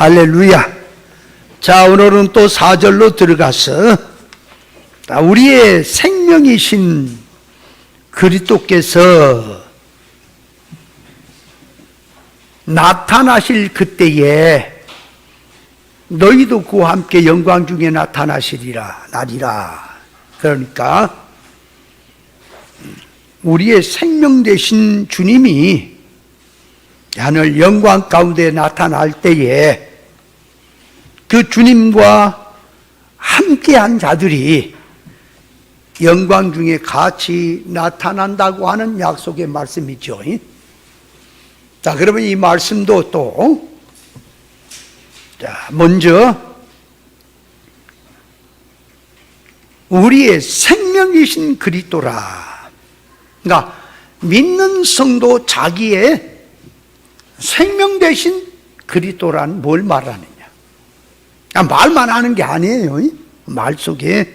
할렐루야. 자, 오늘은 또 4절로 들어가서 우리의 생명이신 그리스도께서 나타나실 그때에 너희도 그와 함께 영광 중에 나타나시리라 나리라. 그러니까 우리의 생명 되신 주님이 하늘 영광 가운데 나타날 때에 그 주님과 함께한 자들이 영광 중에 같이 나타난다고 하는 약속의 말씀이죠. 자, 그러면 이 말씀도 또 먼저 우리의 생명이신 그리스도라. 그러니까 믿는 성도 자기의 생명 되신 그리스도란 뭘 말하느냐? 말만 하는 게 아니에요. 말 속에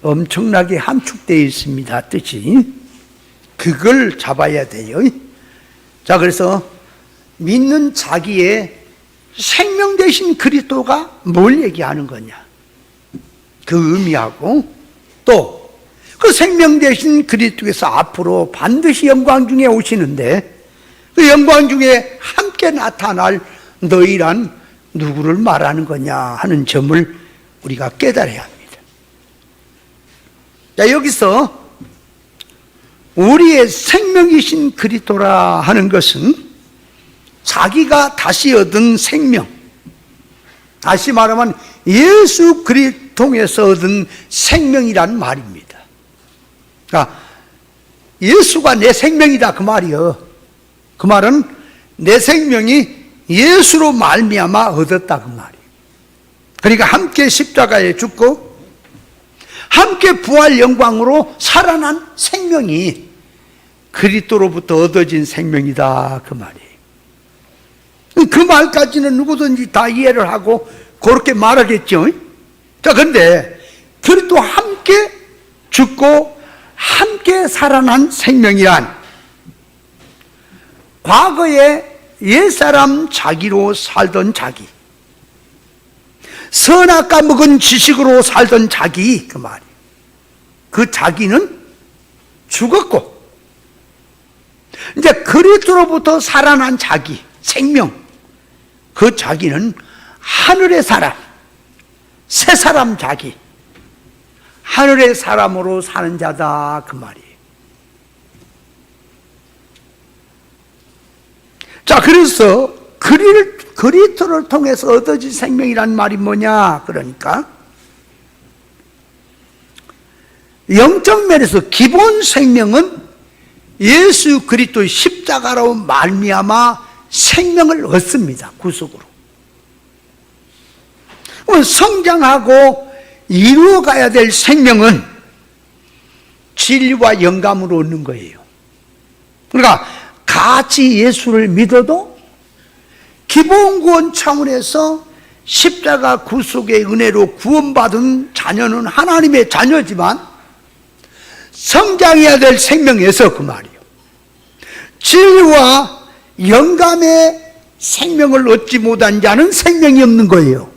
엄청나게 함축되어 있습니다. 뜻이. 그걸 잡아야 돼요. 자, 그래서 믿는 자기의 생명 되신 그리스도가 뭘 얘기하는 거냐? 그 의미하고 또 그 생명 되신 그리스도께서 앞으로 반드시 영광 중에 오시는데 그 영광 중에 함께 나타날 너희란 누구를 말하는 거냐 하는 점을 우리가 깨달아야 합니다. 자, 여기서 우리의 생명이신 그리스도라 하는 것은 자기가 다시 얻은 생명, 다시 말하면 예수 그리스도 통해서 얻은 생명이란 말입니다. 그러니까 예수가 내 생명이다 그 말이요. 그 말은 내 생명이 예수로 말미암아 얻었다 그 말이에요. 그러니까 함께 십자가에 죽고 함께 부활 영광으로 살아난 생명이 그리스도로부터 얻어진 생명이다 그 말이에요. 그 말까지는 누구든지 다 이해를 하고 그렇게 말하겠죠. 자, 그런데 그리스도와 함께 죽고 함께 살아난 생명이란 과거에 옛사람 자기로 살던 자기, 선악과 먹은 지식으로 살던 자기 그 말이에요. 그 자기는 죽었고 이제 그리스도로부터 살아난 자기, 생명, 그 자기는 하늘의 사람, 새 사람 자기, 하늘의 사람으로 사는 자다 그 말이에요. 자, 그래서 그리스도를 통해서 얻어진 생명이란 말이 뭐냐? 그러니까 영적 면에서 기본 생명은 예수 그리스도의 십자가로 말미암아 생명을 얻습니다. 구속으로. 성장하고 이루어가야 될 생명은 진리와 영감으로 얻는 거예요. 그러니까 같이 예수를 믿어도 기본 구원 차원에서 십자가 구속의 은혜로 구원받은 자녀는 하나님의 자녀지만 성장해야 될 생명에서 그 말이에요. 진리와 영감의 생명을 얻지 못한 자는 생명이 없는 거예요.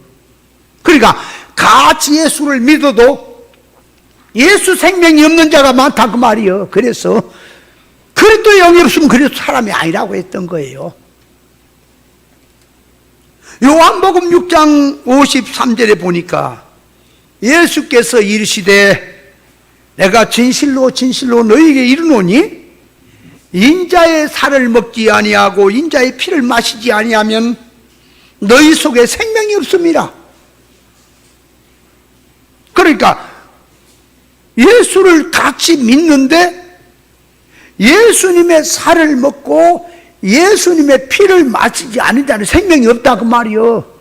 그러니까 같이 예수를 믿어도 예수 생명이 없는 자가 많다 그 말이에요. 그래서 그리스도 영이 없으면 그리스도 사람이 아니라고 했던 거예요. 요한복음 6장 53절에 보니까 예수께서 이르시되 내가 진실로 진실로 너희에게 이르노니 인자의 살을 먹지 아니하고 인자의 피를 마시지 아니하면 너희 속에 생명이 없습니다. 그러니까 예수를 같이 믿는데 예수님의 살을 먹고 예수님의 피를 마시지 않은 자는 생명이 없다 그 말이요.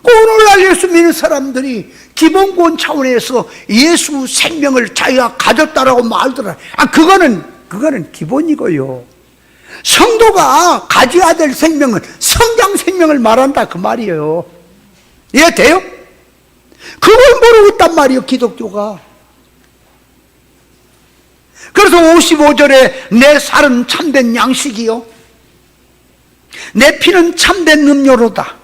오늘날 예수 믿는 사람들이 기본구원 차원에서 예수 생명을 자기가 가졌다라고 말더라. 그거는 기본이고요. 성도가 가져야 될 생명은 성장 생명을 말한다 그 말이에요. 이해돼요? 그걸 모르고 있단 말이에요, 기독교가. 그래서 55절에 내 살은 참된 양식이요 내 피는 참된 음료로다.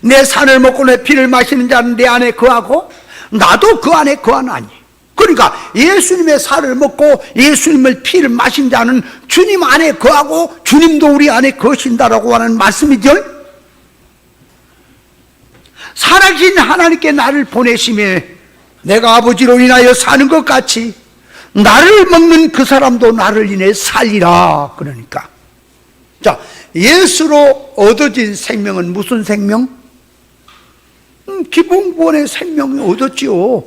내 살을 먹고 내 피를 마시는 자는 내 안에 거하고 나도 그 안에 거하나니. 그러니까 예수님의 살을 먹고 예수님의 피를 마신 자는 주님 안에 거하고 주님도 우리 안에 거하신다라고 하는 말씀이죠. 살아계신 하나님께 나를 보내심에 내가 아버지로 인하여 사는 것 같이 나를 먹는 그 사람도 나를 인해 살리라. 그러니까 자, 예수로 얻어진 생명은 무슨 생명? 기본권의 생명이 얻었지요.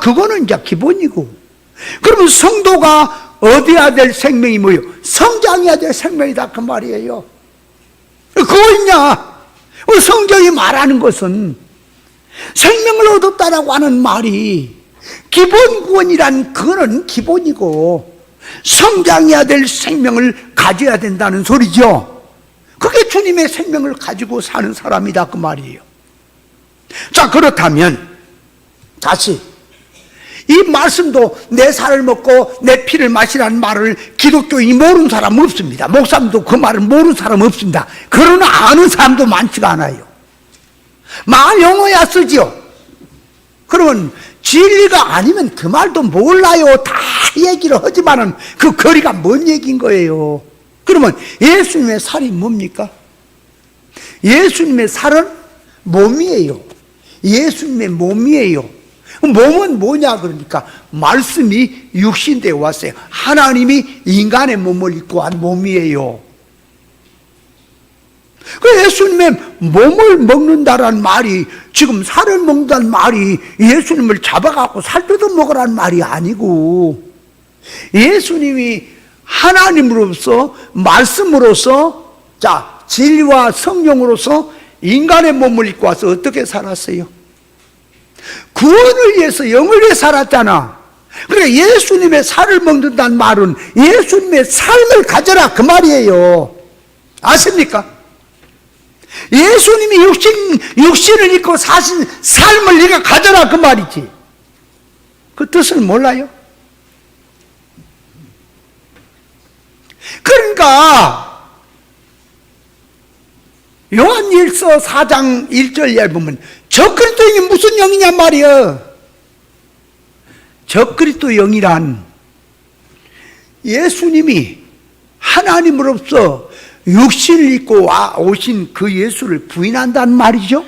그거는 이제 기본이고. 그러면 성도가 얻어야 될 생명이 뭐예요? 성장해야 될 생명이다 그 말이에요. 그거 있냐? 성경이 말하는 것은 생명을 얻었다라고 하는 말이 기본 구원이란 그거는 기본이고 성장해야 될 생명을 가져야 된다는 소리죠. 그게 주님의 생명을 가지고 사는 사람이다 그 말이에요. 자, 그렇다면 다시 이 말씀도 내 살을 먹고 내 피를 마시라는 말을 기독교인이 모르는 사람 없습니다. 목사님도 그 말을 모르는 사람 없습니다. 그러나 아는 사람도 많지가 않아요. 말 영어야 쓰지요. 그러면 진리가 아니면 그 말도 몰라요. 다 얘기를 하지만은 그 거리가 뭔 얘기인 거예요. 그러면 예수님의 살이 뭡니까? 예수님의 살은 몸이에요. 예수님의 몸이에요. 몸은 뭐냐 그러니까 말씀이 육신되어 왔어요. 하나님이 인간의 몸을 입고 한 몸이에요. 그 예수님의 몸을 먹는다라는 말이 지금 살을 먹는다는 말이 예수님을 잡아갖고 살 뜯어 먹으라는 말이 아니고 예수님이 하나님으로서 말씀으로서 자 진리와 성령으로서 인간의 몸을 입고 와서 어떻게 살았어요? 구원을 위해서 영을 위해 살았잖아. 그러니까 예수님의 살을 먹는다는 말은 예수님의 삶을 가져라 그 말이에요. 아십니까? 예수님이 육신을 입고 사신 삶을 네가 가져라 그 말이지. 그 뜻을 몰라요? 그러니까 요한일서 4장 1절에 보면 적그리스도인이 무슨 영이냐 말이야. 적그리스도 영이란 예수님이 하나님으로서 육신을 입고 오신 그 예수를 부인한다는 말이죠.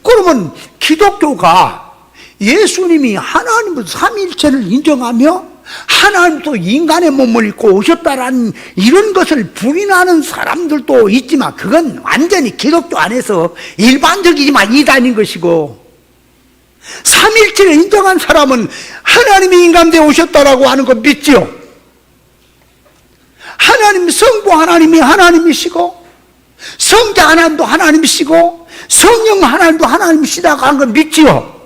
그러면 기독교가 예수님이 하나님으로 삼위일체를 인정하며 하나님도 인간의 몸을 입고 오셨다라는 이런 것을 부인하는 사람들도 있지만 그건 완전히 기독교 안에서 일반적이지만 이단인 것이고, 삼위일체를 인정한 사람은 하나님이 인간되어 오셨다라고 하는 거 믿지요. 하나님 성부 하나님이 하나님이시고 성자 하나님도 하나님이시고 성령 하나님도 하나님이시다고 하는 거 믿지요.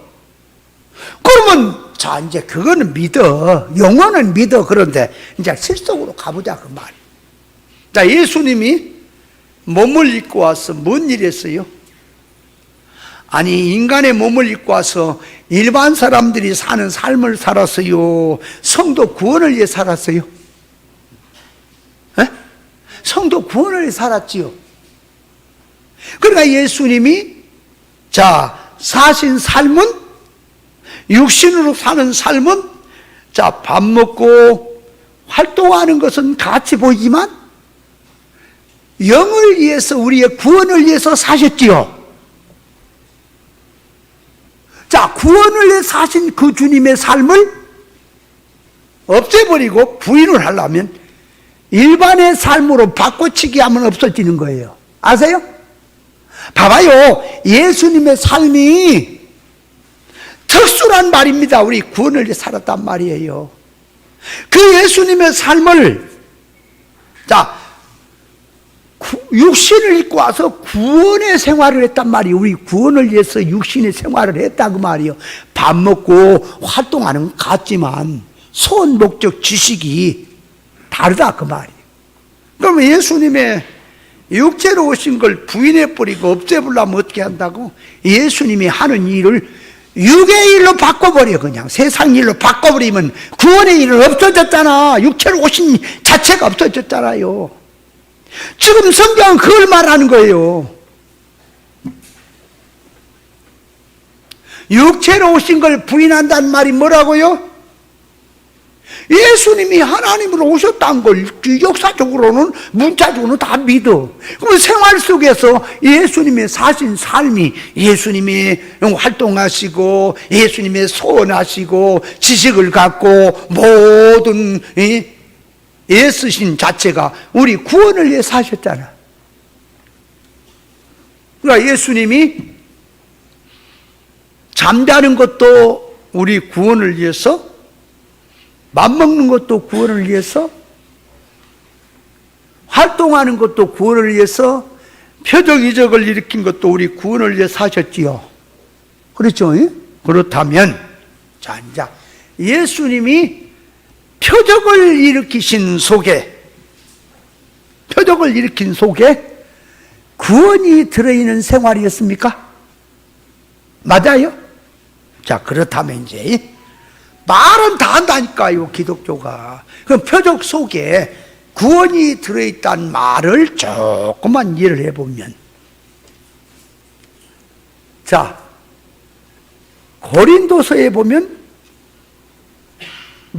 그러면 자 이제 그거는 믿어, 영어는 믿어. 그런데 이제 실속으로 가보자 그 말. 자, 예수님이 몸을 입고 와서 뭔 일 했어요? 아니 인간의 몸을 입고 와서 일반 사람들이 사는 삶을 살았어요? 성도 구원을 위해 살았어요? 에? 성도 구원을 위해 살았지요. 그러니까 예수님이 자 사신 삶은, 육신으로 사는 삶은 자 밥 먹고 활동하는 것은 같이 보이지만 영을 위해서 우리의 구원을 위해서 사셨지요. 자 구원을 위해 사신 그 주님의 삶을 없애버리고 부인을 하려면 일반의 삶으로 바꿔치기 하면 없어지는 거예요. 아세요? 봐봐요. 예수님의 삶이 특수란 말입니다. 우리 구원을 위해 살았단 말이에요. 그 예수님의 삶을 자 육신을 입고 와서 구원의 생활을 했단 말이에요. 우리 구원을 위해서 육신의 생활을 했다 그 말이에요. 밥 먹고 활동하는 것 같지만 소원 목적 지식이 다르다 그 말이에요. 그러면 예수님의 육체로 오신 걸 부인해버리고 없애버리려면 어떻게 한다고? 예수님이 하는 일을 육의 일로 바꿔버려. 그냥 세상 일로 바꿔버리면 구원의 일은 없어졌잖아. 육체로 오신 자체가 없어졌잖아요. 지금 성경은 그걸 말하는 거예요. 육체로 오신 걸 부인한다는 말이 뭐라고요? 예수님이 하나님으로 오셨다는 걸 역사적으로는 문자적으로는 다 믿어. 그럼 생활 속에서 예수님의 사신 삶이, 예수님이 활동하시고 예수님의 소원하시고 지식을 갖고 모든 애쓰신 자체가 우리 구원을 위해 사셨잖아. 그러니까 예수님이 잠자는 것도 우리 구원을 위해서, 맘먹는 것도 구원을 위해서, 활동하는 것도 구원을 위해서, 표적 이적을 일으킨 것도 우리 구원을 위해 사셨지요. 그렇죠? 그렇다면 자, 이제 예수님이 표적을 일으키신 속에, 표적을 일으킨 속에 구원이 들어있는 생활이었습니까? 맞아요? 자, 그렇다면 이제 말은 다 한다니까요, 기독교가. 그럼 표적 속에 구원이 들어있다는 말을 조금만 이해를 해보면, 자, 고린도서에 보면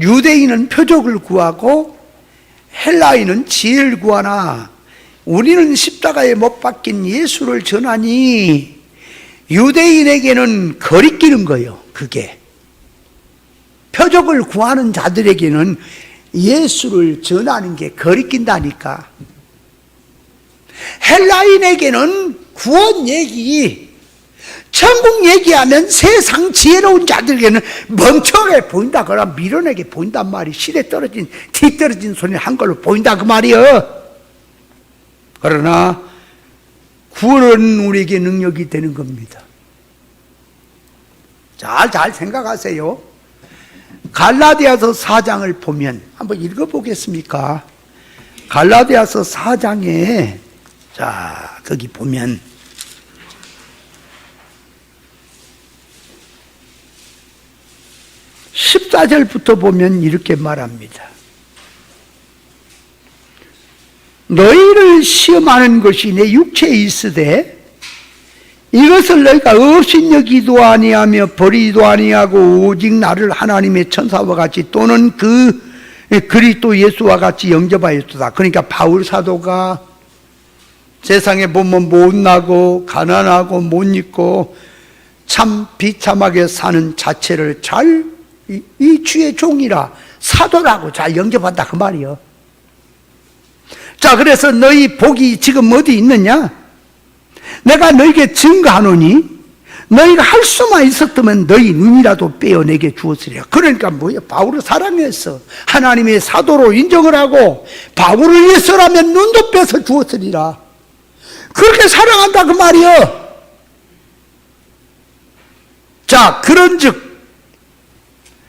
유대인은 표적을 구하고 헬라인은 지혜를 구하나 우리는 십자가에 못 박힌 예수를 전하니, 유대인에게는 거리끼는 거예요. 그게 표적을 구하는 자들에게는 예수를 전하는 게 거리낀다니까. 헬라인에게는 구원 얘기, 천국 얘기하면 세상 지혜로운 자들에게는 멍청하게 보인다, 그러나 미련하게 보인단 말이, 실에 떨어진 뒤떨어진 손이 한 걸로 보인다 그 말이요. 그러나 구원은 우리에게 능력이 되는 겁니다. 잘 생각하세요. 갈라디아서 4장을 보면 한번 읽어보겠습니까? 갈라디아서 4장에, 자, 거기 보면 14절부터 보면 이렇게 말합니다. 너희를 시험하는 것이 내 육체에 있으되 이것을 너희가 업신여기도 아니하며 버리지도 아니하고 오직 나를 하나님의 천사와 같이 또는 그 그리스도 예수와 같이 영접하였도다. 그러니까 바울 사도가 세상에 보면 못나고 가난하고 못 입고 참 비참하게 사는 자체를 잘, 이 주의 종이라 사도라고 잘 영접한다 그 말이요. 자, 그래서 너희 복이 지금 어디 있느냐? 내가 너희에게 증거하노니 너희가 할 수만 있었다면 너희 눈이라도 빼어 내게 주었으리라. 그러니까 뭐야? 바울을 사랑해서 하나님의 사도로 인정을 하고 바울을 위해서라면 눈도 빼서 주었으리라. 그렇게 사랑한다 그 말이요. 자, 그런즉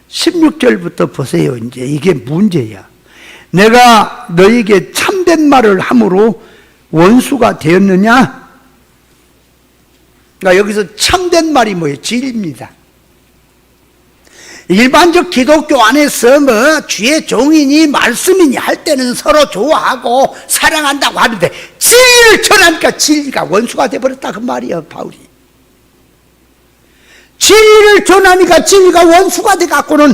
16절부터 보세요. 이제 이게 문제야. 내가 너희에게 참된 말을 함으로 원수가 되었느냐? 그러니까 여기서 참된 말이 뭐예요? 진리입니다. 일반적 기독교 안에서 뭐 주의 종이니 말씀이니 할 때는 서로 좋아하고 사랑한다고 하는데 진리를 전하니까 진리가 원수가 되어버렸다 그 말이에요, 바울이. 진리를 전하니까 진리가 원수가 돼갖고는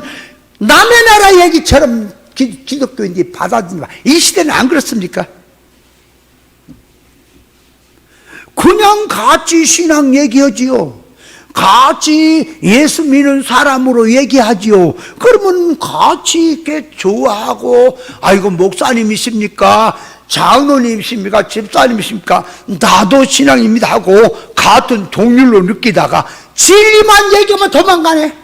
남의 나라 얘기처럼 기독교인들이 받아들이는, 이 시대는 안 그렇습니까? 그냥 같이 신앙 얘기하지요. 같이 예수 믿는 사람으로 얘기하지요. 그러면 같이 이렇게 좋아하고, 아이고 목사님이십니까? 장로님이십니까? 집사님이십니까? 나도 신앙입니다 하고 같은 동률로 느끼다가 진리만 얘기하면 도망가네.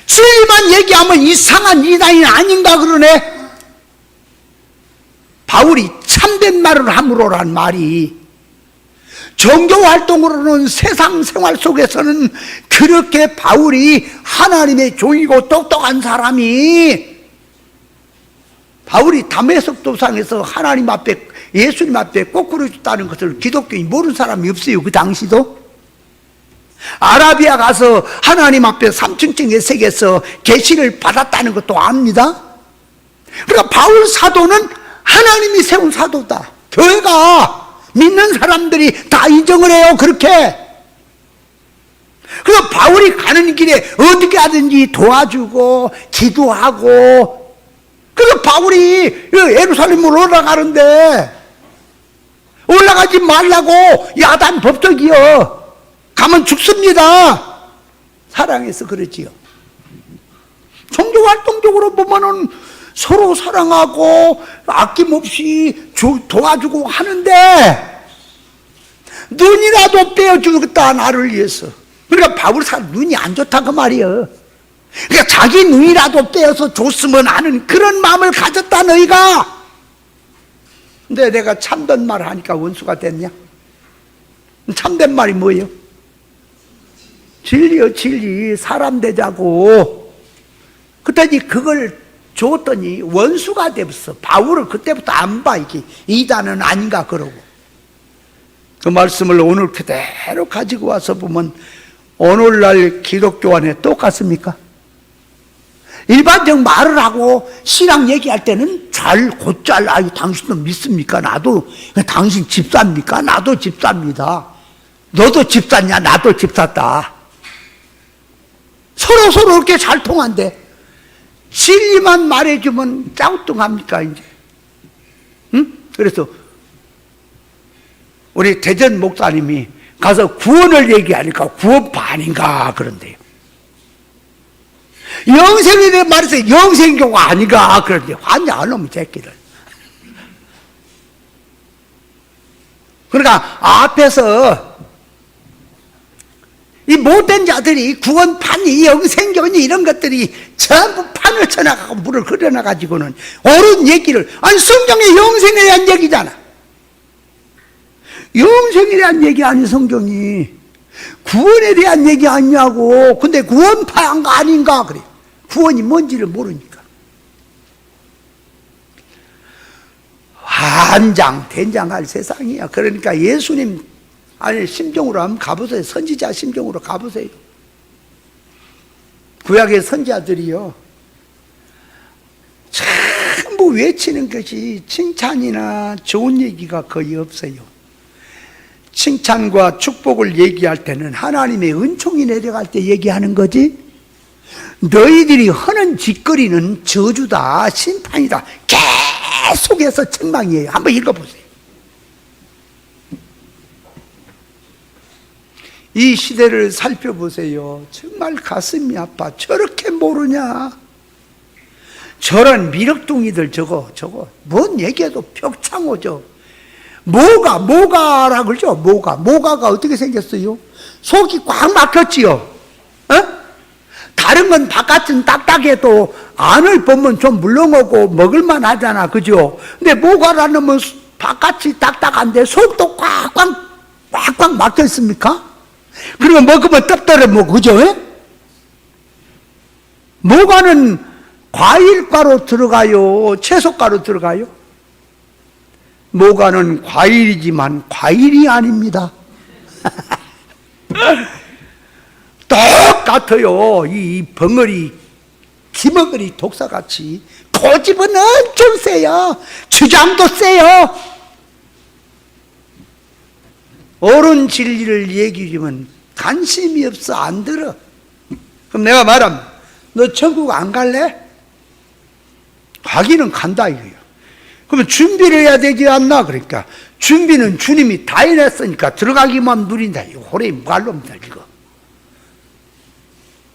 진리만 얘기하면 이상한 이단이 아닌가 그러네. 바울이 참된 말을 함으로란 말이, 종교활동으로는 세상 생활 속에서는 그렇게 바울이 하나님의 종이고 똑똑한 사람이, 바울이 다메섹 도상에서 하나님 앞에, 예수님 앞에 거꾸로 줬다는 것을 기독교인 모르는 사람이 없어요. 그 당시도. 아라비아 가서 하나님 앞에 3층층의 색에서 계시를 받았다는 것도 압니다. 그러니까 바울 사도는 하나님이 세운 사도다. 교회가 믿는 사람들이 다 인정을 해요. 그렇게. 그래서 바울이 가는 길에 어떻게 하든지 도와주고 기도하고, 그래서 바울이 예루살렘으로 올라가는데 올라가지 말라고 야단 법석이요. 가면 죽습니다. 사랑해서 그러지요. 종교활동적으로 보면은 서로 사랑하고 아낌없이 도와주고 하는데 눈이라도 떼어주겠다, 나를 위해서. 그러니까 바울 사람 눈이 안 좋다 그 말이에요. 그러니까 자기 눈이라도 떼어서 줬으면 하는 그런 마음을 가졌다 너희가. 근데 내가 참된 말 하니까 원수가 됐냐? 참된 말이 뭐예요? 진리요, 진리. 사람 되자고. 그랬더니 그걸 줬더니 원수가 됐어. 바울을 그때부터 안 봐. 이게 이단은 아닌가 그러고. 그 말씀을 오늘 그대로 가지고 와서 보면 오늘날 기독교 안에 똑같습니까? 일반적 말을 하고 신앙 얘기할 때는 곧잘, 아유, 당신도 믿습니까? 나도, 당신 집사입니까? 나도 집사입니다. 너도 집사냐? 나도 집사다. 서로 이렇게 잘 통한대. 진리만 말해주면 짱뚱합니까, 이제? 응? 그래서 우리 대전 목사님이 가서 구원을 얘기하니까 구원파 아닌가 그런데요. 영생에 대해 말해서 영생교가 아닌가 그런데 환장 안 놈의 새끼들. 그러니까 앞에서 이 못된 자들이 구원판이 영생교니 이런 것들이 전부 판을 쳐나가고 물을 흐려나가지고는 옳은 얘기를, 아니 성경에 영생에 대한 얘기잖아. 영생에 대한 얘기 아니 성경이 구원에 대한 얘기 아니냐고. 근데 구원파인가 아닌가 그래. 구원이 뭔지를 모르니까. 환장 된장할 세상이야. 그러니까 예수님 아니 심정으로 한번 가보세요. 선지자 심정으로 가보세요. 구약의 선지자들이요 전부 외치는 것이 칭찬이나 좋은 얘기가 거의 없어요. 칭찬과 축복을 얘기할 때는 하나님의 은총이 내려갈 때 얘기하는 거지, 너희들이 하는 짓거리는 저주다, 심판이다, 계속해서 책망이에요. 한번 읽어보세요. 이 시대를 살펴보세요. 정말 가슴이 아파. 저렇게 모르냐? 저런 미륵둥이들 저거 뭔 얘기해도 벽창호죠. 모가라 그러죠. 모가가 어떻게 생겼어요? 속이 꽉 막혔지요. 어? 다른 건 바깥은 딱딱해도 안을 보면 좀 물렁하고 먹을만 하잖아, 그죠? 근데 모가라는 뭐 바깥이 딱딱한데 속도 꽉꽉 막혀 있습니까? 그러면 먹으면 떡더러 먹고, 그죠? 모가는 과일가루 들어가요, 채소가루 들어가요? 모가는 과일이지만 과일이 아닙니다. 똑같아요. 이 벙어리, 기머거리 독사같이 고집은 엄청 세요. 주장도 세요. 옳은 진리를 얘기하면 관심이 없어, 안 들어. 그럼 내가 말하면 너 천국 안 갈래? 가기는 간다 이거예요. 그러면 준비를 해야 되지 않나? 그러니까 준비는 주님이 다 해냈으니까 들어가기만 누린다. 이거 호레이 말로입니다, 이거.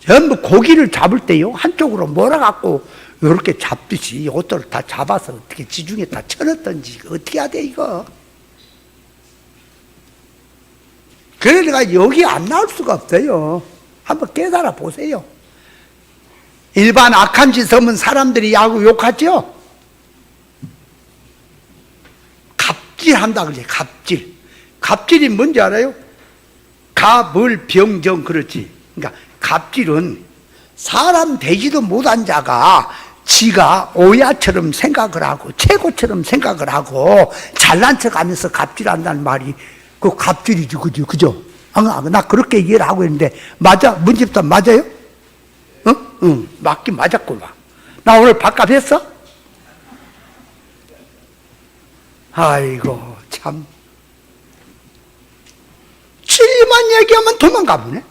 전부 고기를 잡을 때요 한쪽으로 몰아갖고 이렇게 잡듯이 이것들을 다 잡아서 어떻게 지중해 다 쳐넣던지 어떻게 해야 돼 이거. 그래 내가 여기 안 나올 수가 없어요. 한번 깨달아 보세요. 일반 악한 짓 하면 사람들이 야구 욕하죠. 갑질한다 그러지. 갑질이 뭔지 알아요? 갑을병정 그렇지. 그러니까 갑질은 사람 되지도 못한 자가 지가 오야처럼 생각을 하고 최고처럼 생각을 하고 잘난 척하면서 갑질한다는 말이 그 갑질이지, 그죠? 나 그렇게 이해를 하고 있는데 맞아? 문집단 맞아요? 맞긴 맞았구만. 나 오늘 밥값 했어? 아이고 참 진리만 얘기하면 도망가 보네.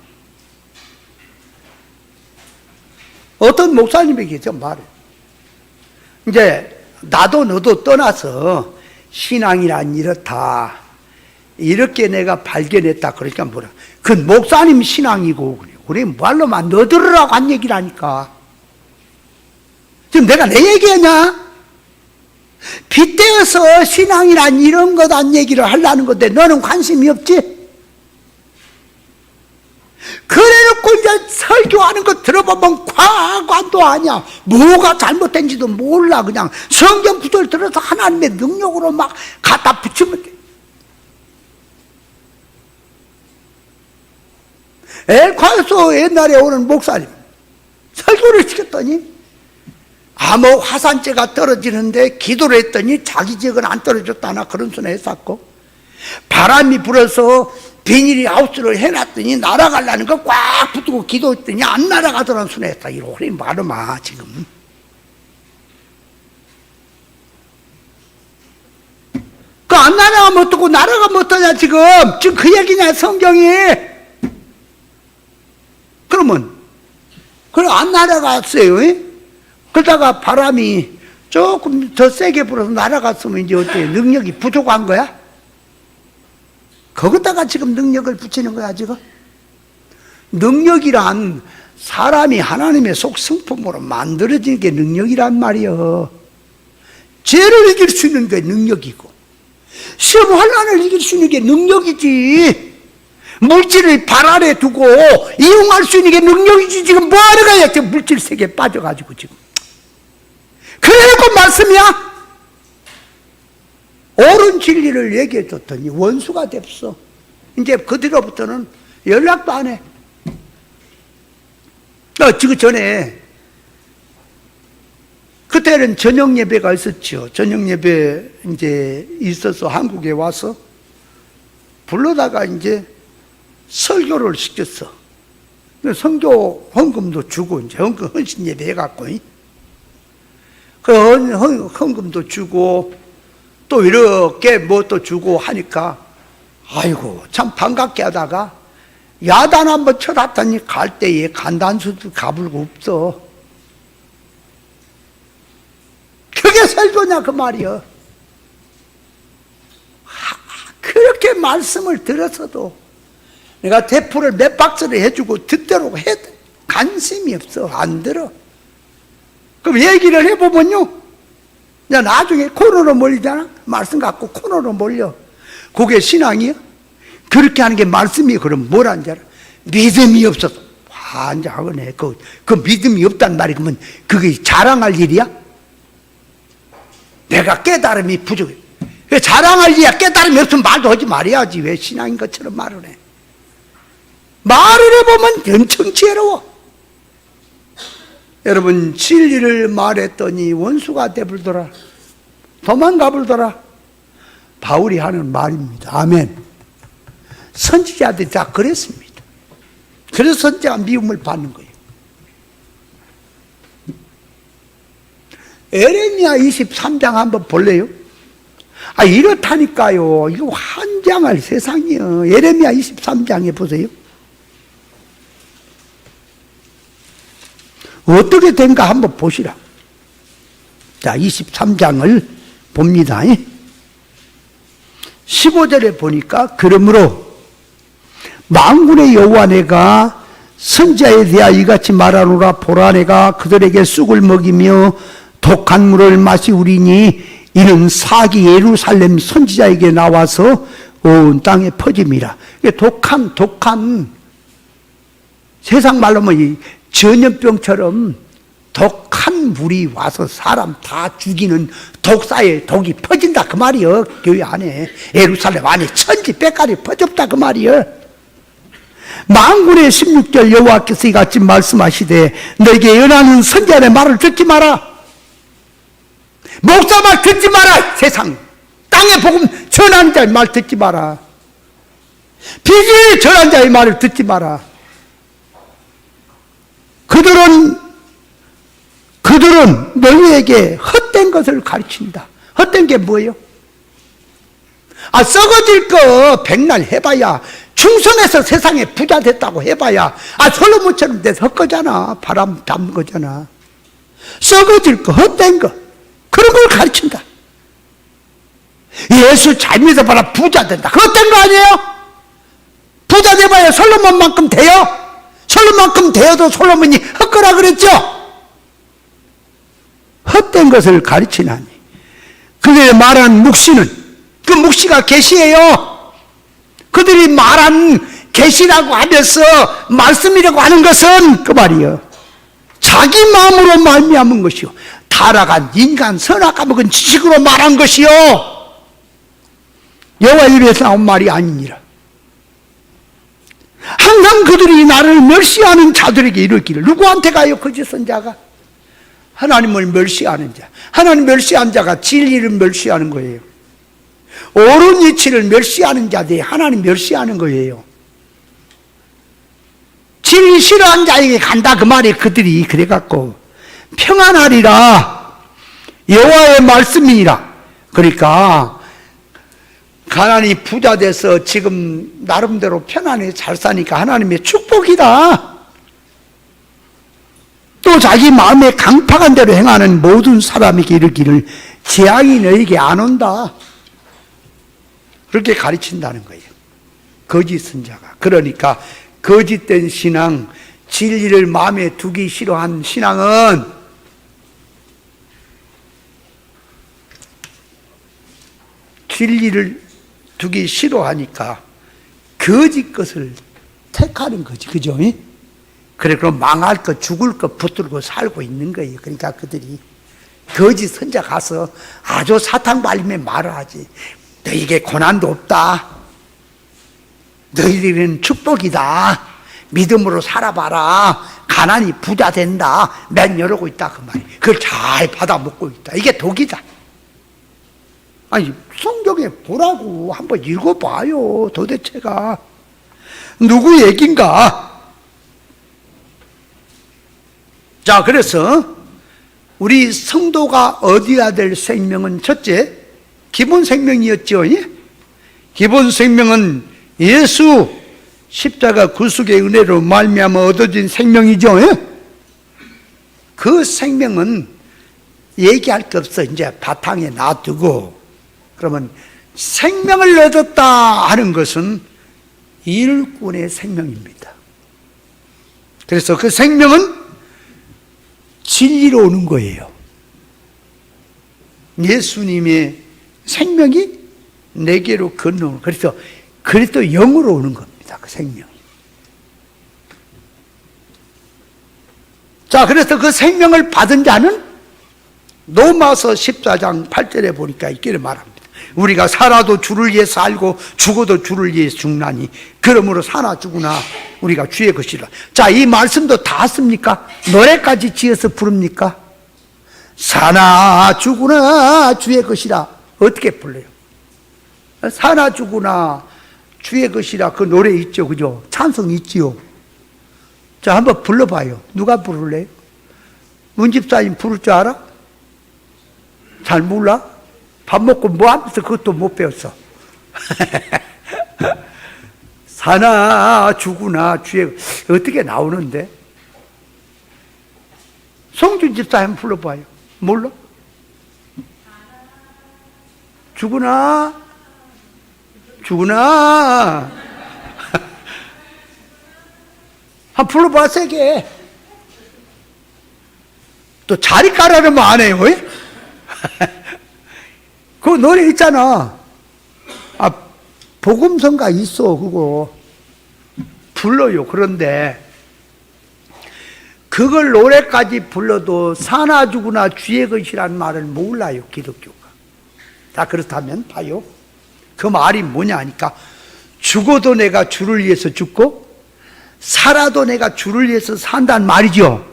어떤 목사님에게 좀 말해. 이제 나도 너도 떠나서 신앙이란 이렇다. 이렇게 내가 발견했다. 그러니까 뭐라. 그 목사님 신앙이고 그래. 우리 말로만 너 들으라고 한 얘기라니까. 지금 내가 내 얘기하냐? 빗대어서 신앙이란 이런 거단 얘기를 하려는 건데 너는 관심이 없지? 그래놓고 이제 설교하는 거 들어보면 과관도 아니야. 뭐가 잘못된지도 몰라. 그냥 성경 구절 들어서 하나님의 능력으로 막 갖다 붙이면 돼. 엘콰에서 옛날에 오는 목사님 설교를 시켰더니 암호 화산재가 떨어지는데 기도를 했더니 자기 지역은 안 떨어졌다나 그런 소리 했었고, 바람이 불어서 비닐이 하우스를 해놨더니 날아가려는 거 꽉 붙고 기도했더니 안 날아가더라는 소리 했다. 이러니 말어마 지금. 그 안 날아가면 어떡고 날아가면 어떠냐 지금 그 얘기냐 성경이. 그러면 그래 안 날아갔어요. 그러다가 바람이 조금 더 세게 불어서 날아갔으면 이제 어때요? 능력이 부족한 거야? 거기다가 지금 능력을 붙이는 거야 지금. 능력이란 사람이 하나님의 속성품으로 만들어진 게 능력이란 말이요. 죄를 이길 수 있는 게 능력이고 시험 환난을 이길 수 있는 게 능력이지. 물질을 발 아래 두고 이용할 수 있는 게 능력이지. 지금 뭐하러 가야 지금 물질 세계에 빠져가지고 지금. 그래놓고 말씀이야. 옳은 진리를 얘기해 줬더니 원수가 됐어. 이제 그 뒤로부터는 연락도 안 해. 지금 전에 그때는 저녁 예배가 있었죠. 저녁 예배 이제 있어서 한국에 와서 불러다가 이제 설교를 시켰어. 선교 헌금도 주고 이제 헌신 예배 해갖고 그 헌금도 주고 또 이렇게 뭐 또 주고 하니까 아이고 참 반갑게 하다가 야단 한번 쳐놨더니 갈 때에 간단수도 가불고 없어. 그게 설교냐 그 말이여. 그렇게 말씀을 들었어도 내가 대포를 몇 박스를 해주고 듣도록 해도 관심이 없어. 안 들어. 그럼 얘기를 해보면요, 나중에 코너로 몰리잖아. 말씀 갖고 코너로 몰려. 그게 신앙이야? 그렇게 하는 게 말씀이. 그럼 뭐라는 줄 알아? 믿음이 없어서 환장하네. 그 믿음이 없단 말이 그러면 그게 자랑할 일이야? 내가 깨달음이 부족해. 자랑할 일이야. 깨달음이 없으면 말도 하지 말아야지. 왜 신앙인 것처럼 말을 해? 말을 해보면 엄청 지혜로워. 여러분, 진리를 말했더니 원수가 되불더라. 도망가불더라. 바울이 하는 말입니다. 아멘. 선지자들이 다 그랬습니다. 그래서 선지자가 미움을 받는 거예요. 에레미야 23장 한번 볼래요? 이렇다니까요. 이거 환장할 세상이요. 에레미야 23장에 보세요. 어떻게 된가 한번 보시라. 자, 23장을 봅니다. 15절에 보니까 그러므로 만군의 여호와 내가 선지자에 대하여 이같이 말하노라. 보라, 내가 그들에게 쑥을 먹이며 독한 물을 마시우리니 이는 사기 예루살렘 선지자에게 나와서 온 땅에 퍼짐이라. 독한 세상 말로 뭐 전염병처럼 독한 물이 와서 사람 다 죽이는 독사의 독이 퍼진다 그 말이요. 교회 안에, 예루살렘 안에 천지백갈이 퍼졌다 그 말이요. 만군의 16절 여호와께서 이같이 말씀하시되 너에게 연하는 선지자의 말을 듣지 마라. 목사 말 듣지 마라. 세상 땅에 복음 전하는 자의 말 듣지 마라. 비밀 전하는 자의 말을 듣지 마라. 그들은 너희에게 헛된 것을 가르친다. 헛된 게 뭐예요? 썩어질 거 백날 해봐야, 충성해서 세상에 부자 됐다고 해봐야 솔로몬처럼 돼서 헛거잖아. 바람 잡는 거잖아. 썩어질 거, 헛된 거, 그런 걸 가르친다. 예수 잘 믿어봐라 부자 된다, 헛된 거 아니에요? 부자 돼봐야 솔로몬만큼 돼요? 솔로몬만큼 되어도 솔로몬이 헛거라 그랬죠? 헛된 것을 가르치나니. 그들이 말한 묵시는, 그 묵시가 계시예요. 그들이 말한 계시라고 하면서 말씀이라고 하는 것은 그 말이요, 자기 마음으로 말미암은 것이요, 타락한 인간 선악과 먹은 지식으로 말한 것이요, 여호와 입에서 나온 말이 아니니라. 항상 그들이 나를 멸시하는 자들에게 이르기를. 누구한테 가요? 거짓 선자가? 하나님을 멸시하는 자. 하나님 멸시한 자가 진리를 멸시하는 거예요. 옳은 이치를 멸시하는 자들이 하나님 멸시하는 거예요. 진리 싫어하는 자에게 간다 그 말이. 그들이 그래갖고 평안하리라, 여호와의 말씀이니라. 그러니까 가난이 부자 돼서 지금 나름대로 편안히 잘 사니까 하나님의 축복이다. 또 자기 마음에 강팍한 대로 행하는 모든 사람에게 이르기를 재앙이 너에게 안 온다. 그렇게 가르친다는 거예요, 거짓 선자가. 그러니까 거짓된 신앙, 진리를 마음에 두기 싫어한 신앙은 진리를 두기 싫어하니까 거짓 것을 택하는 거지, 그죠? 그래, 그럼 망할 것, 죽을 것 붙들고 살고 있는 거예요. 그러니까 그들이 거짓 선자 가서 아주 사탕 발림에 말을 하지. 너에게 고난도 없다, 너희들은 축복이다, 믿음으로 살아봐라, 가난이 부자 된다, 맨 열고 있다 그 말이에요. 그걸 잘 받아 먹고 있다. 이게 독이다. 아니 성경에 보라고, 한번 읽어봐요. 도대체가 누구 얘긴가? 자, 그래서 우리 성도가 얻어야 될 생명은 첫째, 기본 생명이었죠. 기본 생명은 예수 십자가 구속의 은혜로 말미암아 얻어진 생명이죠. 그 생명은 얘기할 게 없어. 이제 바탕에 놔두고, 그러면 생명을 얻었다 하는 것은 일꾼의 생명입니다. 그래서 그 생명은 진리로 오는 거예요. 예수님의 생명이 내게로 건너오는, 그래서 그리스도 영으로 오는 겁니다, 그 생명이. 자, 그래서 그 생명을 받은 자는 로마서 14장 8절에 보니까 이렇게 말합니다. 우리가 살아도 주를 위해 살고 죽어도 주를 위해 죽나니 그러므로 사나 죽으나 우리가 주의 것이라. 자, 이 말씀도 다 씁니까? 노래까지 지어서 부릅니까? 사나 죽으나 주의 것이라. 어떻게 불러요? 사나 죽으나 주의 것이라, 그 노래 있죠, 그죠? 찬송 있지요. 자, 한번 불러봐요. 누가 부를래요? 문집사님 부를 줄 알아? 잘 몰라? 밥 먹고 뭐 하면서 그것도 못 배웠어. 사나 죽으나 주의, 어떻게 나오는데? 송준 집사님 불러봐요. 몰라? 죽으나 한번 불러봐, 세게. 또 자리 깔아놓으면 안 해요. 그 노래 있잖아. 복음성가 있어, 그거. 불러요. 그런데 그걸 노래까지 불러도 사나 죽으나 주의 것이란 말을 몰라요, 기독교가. 자, 그렇다면 봐요. 그 말이 뭐냐 하니까, 죽어도 내가 주를 위해서 죽고 살아도 내가 주를 위해서 산다는 말이죠.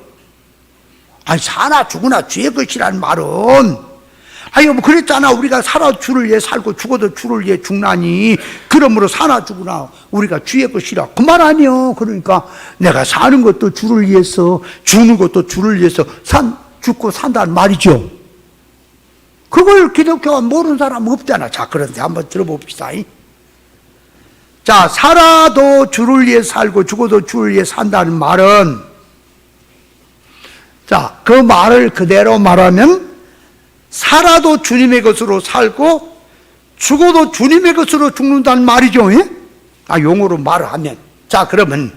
아니, 사나 죽으나 주의 것이란 말은, 아니 뭐 그랬잖아. 우리가 살아 주를 위해 살고 죽어도 주를 위해 죽나니 그러므로 사나 죽으나 우리가 주의 것이라, 그 말 아니요. 그러니까 내가 사는 것도 주를 위해서 죽는 것도 주를 위해서 죽고 산다는 말이죠. 그걸 기독교가 모르는 사람 없잖아. 자, 그런데 한번 들어봅시다. 자, 살아도 주를 위해 살고 죽어도 주를 위해 산다는 말은, 자, 그 말을 그대로 말하면 살아도 주님의 것으로 살고 죽어도 주님의 것으로 죽는다는 말이죠. 예? 용어로 말을 하면. 자, 그러면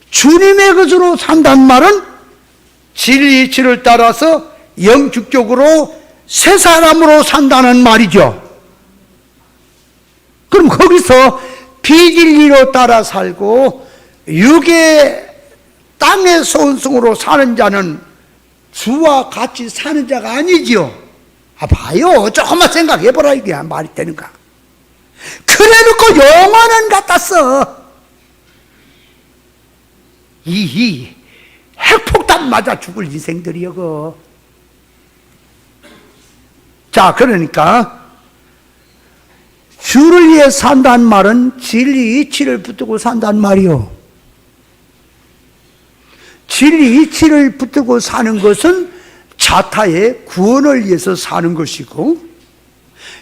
주님의 것으로 산다는 말은 진리 이치를 따라서 영축적으로 새 사람으로 산다는 말이죠. 그럼 거기서 비진리로 따라 살고 육의 땅의 소원성으로 사는 자는 주와 같이 사는 자가 아니지요. 봐요. 조금만 생각해보라. 이게 말이 되는가. 그래놓고 영원은 갖다 써. 이 핵폭탄 맞아 죽을 인생들이여. 자, 그러니까 주를 위해 산다는 말은 진리 이치를 붙들고 산다는 말이요. 진리 이치를 붙들고 사는 것은 자타의 구원을 위해서 사는 것이고,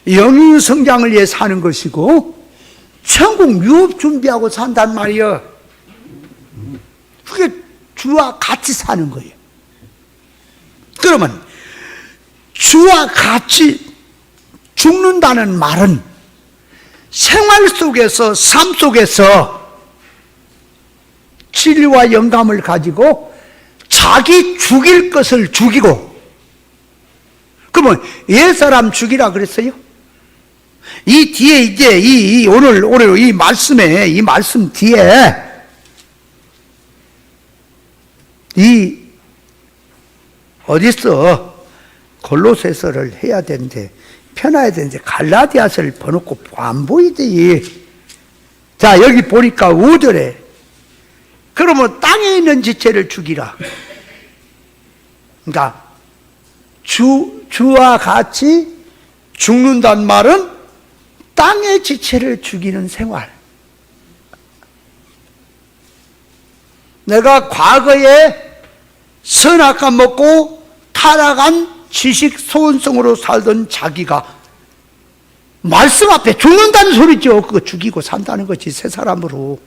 영의 성장을 위해 사는 것이고, 천국 유업 준비하고 산단 말이에요. 그게 주와 같이 사는 거예요. 그러면 주와 같이 죽는다는 말은 생활 속에서, 삶 속에서 진리와 영감을 가지고 자기 죽일 것을 죽이고, 그러면 옛사람 죽이라 그랬어요? 이 뒤에 이제 오늘 이 말씀에, 이 말씀 뒤에 어딨어? 골로새서를 해야 되는데, 펴놔야 되는데, 갈라디아서를 번놓고 안 보이지. 자, 여기 보니까 5절에, 그러면 땅에 있는 지체를 죽이라. 그러니까, 주와 같이 죽는단 말은 땅의 지체를 죽이는 생활. 내가 과거에 선악과 먹고 타락한 지식 소원성으로 살던 자기가 말씀 앞에 죽는다는 소리죠. 그거 죽이고 산다는 거지, 새 사람으로.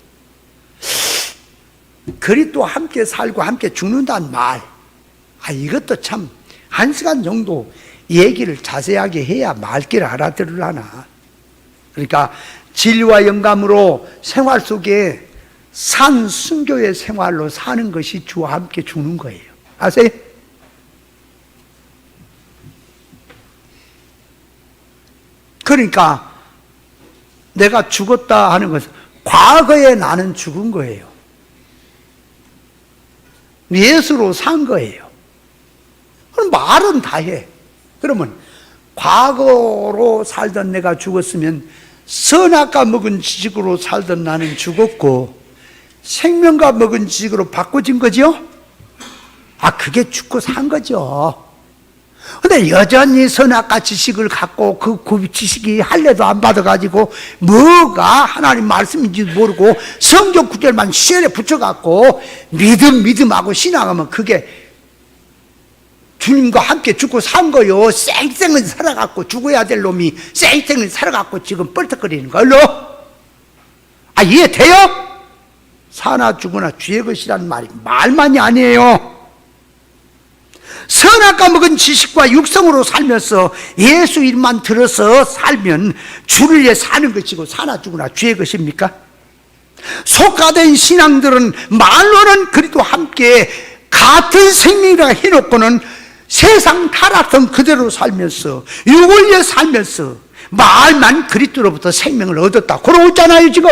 그리스도와 함께 살고 함께 죽는다는 말. 이것도 참 1시간 정도 얘기를 자세하게 해야 말귀를 알아들으려나. 그러니까 진리와 영감으로 생활 속에 산 순교의 생활로 사는 것이 주와 함께 죽는 거예요. 아세요? 그러니까 내가 죽었다 하는 것은 과거에 나는 죽은 거예요. 예수로 산 거예요. 그럼 말은 다 해. 그러면 과거로 살던 내가 죽었으면 선악과 먹은 지식으로 살던 나는 죽었고 생명과 먹은 지식으로 바꿔진 거죠? 그게 죽고 산 거죠. 근데 여전히 선악과 지식을 갖고 그 지식이 할례도 안 받아가지고 뭐가 하나님 말씀인지 모르고 성경 구절만 시절에 붙여갖고 믿음하고 신앙하면 그게 주님과 함께 죽고 산 거요. 쌩쌩을 살아갖고 죽어야 될 놈이 쌩쌩을 살아갖고 지금 뻘떡거리는 걸로. 이해돼요? 사나 죽으나 주의 것이란 말만이 아니에요. 선악과 먹은 지식과 육성으로 살면서 예수 이름만 들어서 살면 주를 위해 사는 것이고 사나 죽으나 주의 것입니까? 속가된 신앙들은 말로는 그리도 함께 같은 생명이라 해놓고는 세상 타락성 그대로 살면서 육을 위해 살면서 말만 그리스도로부터 생명을 얻었다 그러고 있잖아요 지금.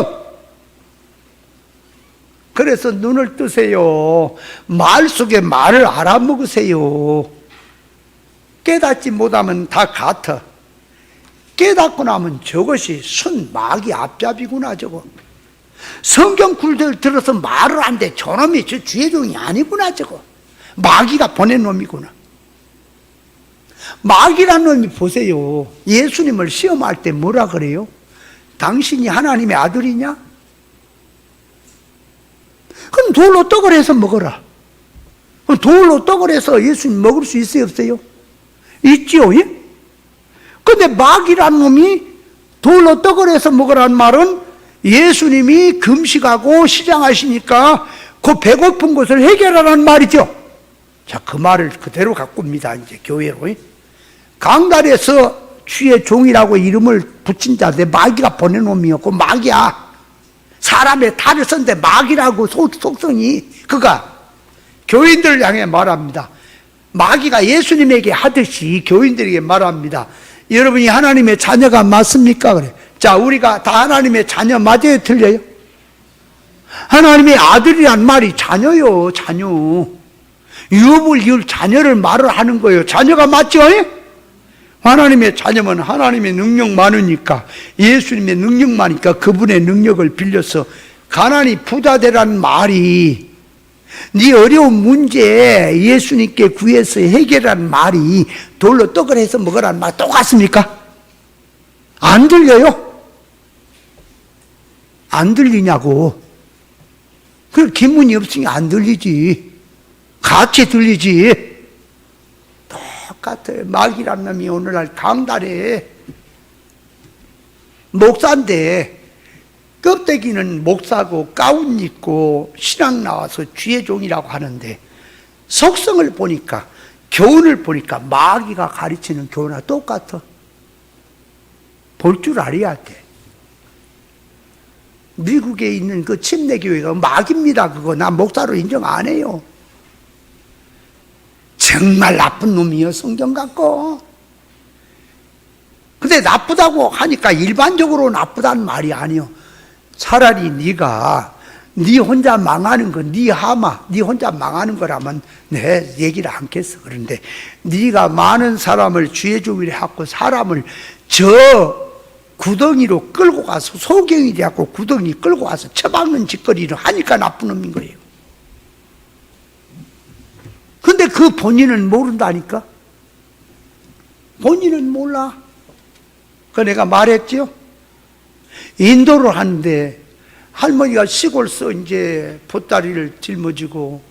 그래서 눈을 뜨세요. 말 속에 말을 알아먹으세요. 깨닫지 못하면 다 같아. 깨닫고 나면 저것이 순마귀 앞잡이구나. 저거 성경 굴들 들어서 말을 안 돼. 저놈이 저 주의 종이 아니구나. 저거 마귀가 보낸 놈이구나. 마귀라는 놈이 보세요. 예수님을 시험할 때 뭐라 그래요? 당신이 하나님의 아들이냐? 그럼 돌로 떡을 해서 먹어라. 그럼 돌로 떡을 해서 예수님 먹을 수 있어요 없어요? 있지요. 예? 근데 마귀란 놈이 돌로 떡을 해서 먹으라는 말은 예수님이 금식하고 시장하시니까 그 배고픈 것을 해결하라는 말이죠. 자, 그 말을 그대로 갖고 옵니다. 이제 교회로. 강달에서 주의 종이라고 이름을 붙인 자인데 마귀가 보낸 놈이었고, 마귀야. 사람의 탈을 썼는데 마귀라고 속성이, 그가 교인들을 향해 말합니다. 마귀가 예수님에게 하듯이 교인들에게 말합니다. 여러분이 하나님의 자녀가 맞습니까? 그래. 자, 우리가 다 하나님의 자녀 맞아요? 틀려요? 하나님의 아들이란 말이 자녀요, 자녀. 유업을 이을 자녀를 말을 하는 거예요. 자녀가 맞죠? 하나님의 자녀면 하나님의 능력 많으니까, 예수님의 능력 많으니까 그분의 능력을 빌려서 가난이 부자 되라는 말이, 네 어려운 문제 예수님께 구해서 해결하는 말이 돌로 떡을 해서 먹으라는 말 똑같습니까? 안 들려요? 안 들리냐고. 그 기문이 없으니 안 들리지. 같이 들리지. 똑같아요. 마귀란 놈이 오늘날 강달에 목사인데, 껍데기는 목사고 가운 입고 신앙 나와서 주의 종이라고 하는데, 속성을 보니까, 교훈을 보니까 마귀가 가르치는 교훈과 똑같아. 볼 줄 알아야 돼. 미국에 있는 그 침례교회가 마귀입니다. 그거 나 목사로 인정 안 해요. 정말 나쁜 놈이요, 성경 갖고. 근데 나쁘다고 하니까 일반적으로 나쁘다는 말이 아니요. 차라리 네가 네 혼자 망하는 거, 네 하마, 네 혼자 망하는 거라면 내 얘기를 않겠어. 그런데 네가 많은 사람을 주의 종이라 하고 사람을 저 구덩이로 끌고 가서, 소경이 되었고 구덩이 끌고 가서 처박는 짓거리를 하니까 나쁜 놈인 거예요. 근데 그 본인은 모른다니까? 본인은 몰라. 그 내가 말했죠? 인도를 하는데 할머니가 시골서 이제 보따리를 짊어지고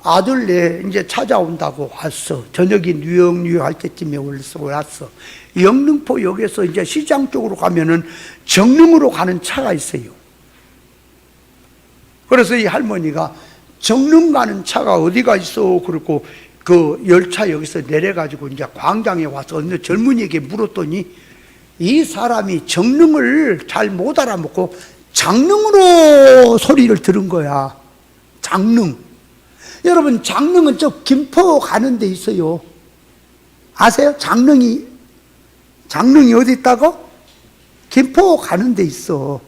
아들네 이제 찾아온다고 왔어. 저녁이 뉴욕 할 때쯤에 왔어. 영등포역에서 이제 시장 쪽으로 가면은 정릉으로 가는 차가 있어요. 그래서 이 할머니가 정릉 가는 차가 어디가 있어? 그러고 그 열차 여기서 내려가지고 이제 광장에 와서 어느 젊은이에게 물었더니 이 사람이 정릉을 잘 못 알아먹고 장릉으로 소리를 들은 거야. 장릉. 여러분, 장릉은 저 김포 가는 데 있어요. 아세요? 장릉이 어디 있다고? 김포 가는 데 있어.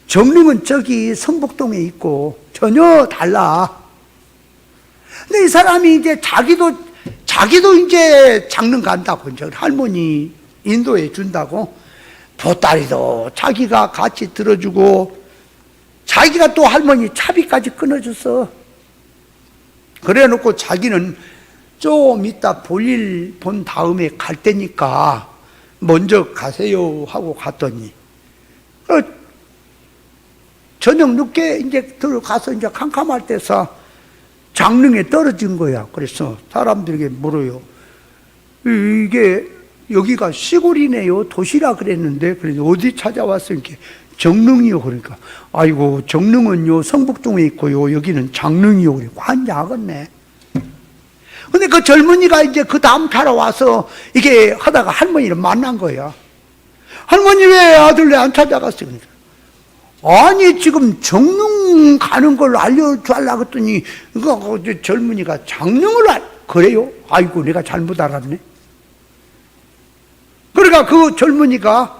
정릉은 저기 성북동에 있고 전혀 달라. 근데 이 사람이 이제 자기도 이제 장릉 간다고, 이제 할머니 인도해 준다고 보따리도 자기가 같이 들어주고 자기가 또 할머니 차비까지 끊어줬어. 그래 놓고 자기는 좀 이따 볼일 본 다음에 갈 때니까 먼저 가세요 하고 갔더니 저녁 늦게 이제 들어가서 이제 캄캄할 때서 장릉에 떨어진 거야. 그래서 사람들에게 물어요. 이게 여기가 시골이네요, 도시라 그랬는데, 그래서 어디 찾아왔어요? 이렇게 정릉이요. 그러니까 아이고, 정릉은요 성북동에 있고요, 여기는 장릉이요. 그래. 환장하겠네. 근데 그 젊은이가 이제 그 다음 차로 와서 이게 하다가 할머니를 만난 거야. 할머니 왜 아들네 안 찾아갔어? 그러니까 아니, 지금 정릉 가는 걸 알려주려고 했더니 그 젊은이가 장릉을 그래요? 아이고, 내가 잘못 알았네. 그러니까 그 젊은이가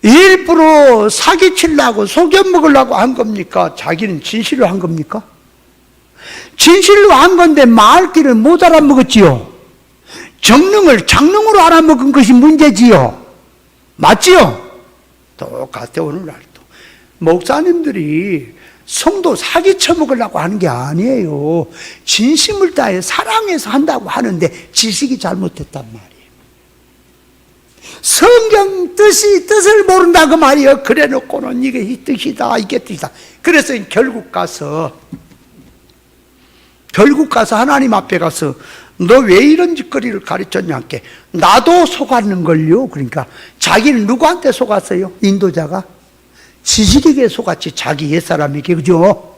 일부러 사기치려고 속여먹으려고 한 겁니까? 자기는 진실로 한 겁니까? 진실로 한 건데 말귀를 못 알아먹었지요. 정릉을 장릉으로 알아먹은 것이 문제지요. 맞지요? 똑같아. 오늘날도 목사님들이 성도 사기쳐먹으려고 하는 게 아니에요. 진심을 다해 사랑해서 한다고 하는데 지식이 잘못됐단 말이에요. 성경 뜻을 모른다 그 말이에요. 그래 놓고는 이게 이 뜻이다, 이게 뜻이다. 그래서 결국 가서 하나님 앞에 가서 너 왜 이런 짓거리를 가르쳤냐 하니까 나도 속았는걸요. 그러니까 자기는 누구한테 속았어요? 인도자가 지식에게 속았지 자기 옛사람에게. 그죠?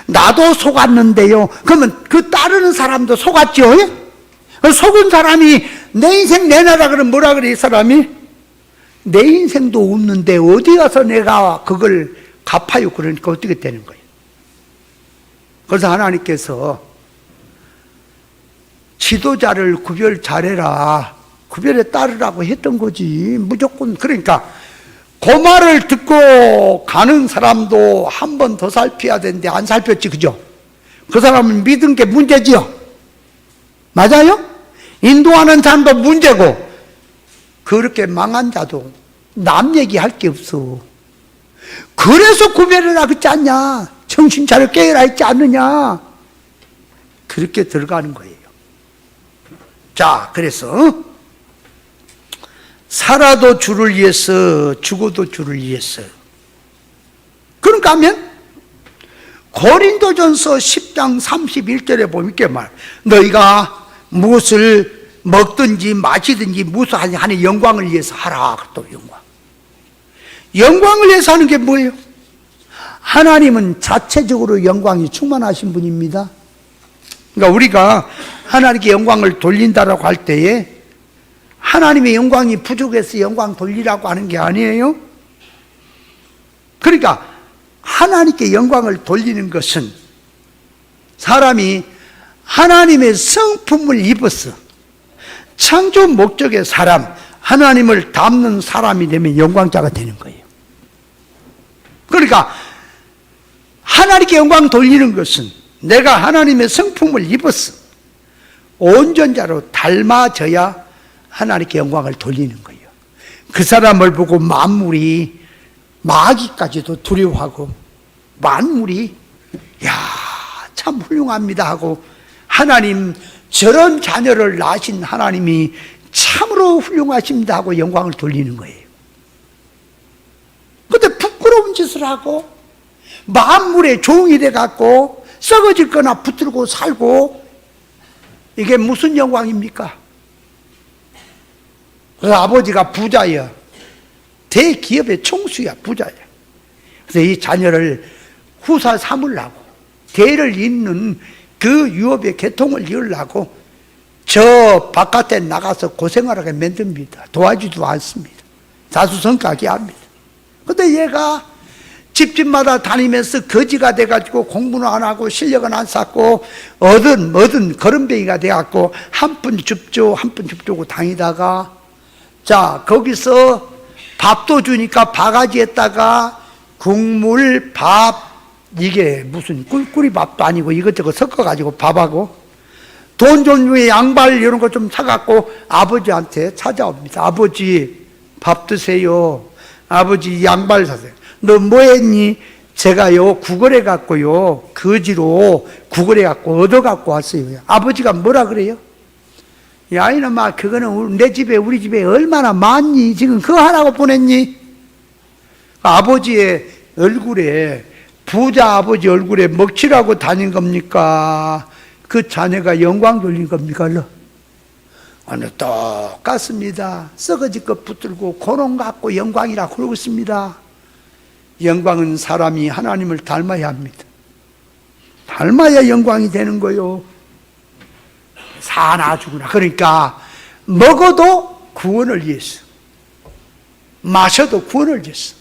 나도 속았는데요. 그러면 그 따르는 사람도 속았죠. 예? 속은 사람이 내 인생 내놔라 그러면 뭐라 그래? 이 사람이 내 인생도 없는데 어디 가서 내가 그걸 갚아요? 그러니까 어떻게 되는 거예요? 그래서 하나님께서 지도자를 구별 잘해라, 구별에 따르라고 했던 거지. 무조건. 그러니까 그 말을 듣고 가는 사람도 한 번 더 살펴야 되는데 안 살폈지. 그죠? 그 사람은 믿은 게 문제지요. 맞아요? 인도하는 사람도 문제고, 그렇게 망한 자도 남 얘기할 게 없어. 그래서 구별해라 그랬지 않냐? 정신 차려 깨어라 했지 않느냐? 그렇게 들어가는 거예요. 자, 그래서 살아도 주를 위해서, 죽어도 주를 위해서. 그런가 하면 고린도전서 10장 31절에 보면 이렇게 말, 너희가 무엇을 먹든지 마시든지 무엇을 하니 영광을 위해서 하라. 또 영광을 위해서 하는 게 뭐예요? 하나님은 자체적으로 영광이 충만하신 분입니다. 그러니까 우리가 하나님께 영광을 돌린다라고 할 때에 하나님의 영광이 부족해서 영광 돌리라고 하는 게 아니에요. 그러니까 하나님께 영광을 돌리는 것은 사람이 하나님의 성품을 입어서 창조 목적의 사람, 하나님을 닮는 사람이 되면 영광자가 되는 거예요. 그러니까 하나님께 영광 돌리는 것은 내가 하나님의 성품을 입어서 온전자로 닮아져야 하나님께 영광을 돌리는 거예요. 그 사람을 보고 만물이, 마귀까지도 두려워하고 만물이 야, 참 훌륭합니다 하고, 하나님 저런 자녀를 낳으신 하나님이 참으로 훌륭하십니다 하고 영광을 돌리는 거예요. 근데 부끄러운 짓을 하고 만물의 종이 돼갖고 썩어질 거나 붙들고 살고, 이게 무슨 영광입니까? 그래서 아버지가 부자야. 대기업의 총수야, 부자야. 그래서 이 자녀를 후사 삼으려고, 대를 잇는 그 유업의 계통을 이으려고 저 바깥에 나가서 고생하라고 만듭니다. 도와주지도 않습니다. 자수성가하게 합니다. 근데 얘가 집집마다 다니면서 거지가 돼가지고 공부는 안 하고 실력은 안 쌓고 얻은 거름뱅이가 돼갖고 한 푼 줍죠, 한 푼 줍죠 다니다가, 자, 거기서 밥도 주니까 바가지에다가 국물, 밥, 이게 무슨 꿀꿀이 밥도 아니고 이것저것 섞어가지고 밥하고 돈 종류의 양발 이런 거 좀 사갖고 아버지한테 찾아옵니다. 아버지 밥 드세요. 아버지 양발 사세요. 너 뭐 했니? 제가요 구걸해 갖고요 거지로 구걸해 갖고 얻어 갖고 왔어요. 아버지가 뭐라 그래요? 야 이놈아, 그거는 내 집에, 우리 집에 얼마나 많니? 지금 그거 하라고 보냈니? 아버지의 얼굴에, 부자 아버지 얼굴에 먹칠하고 다닌 겁니까? 그 자녀가 영광 돌린 겁니까? 어느 똑같습니다. 썩어질 것 붙들고 고놈 갖고 영광이라고 그러고 있습니다. 영광은 사람이 하나님을 닮아야 합니다. 닮아야 영광이 되는 거요. 사나 죽으나. 그러니까 먹어도 구원을 위해서, 마셔도 구원을 위해서,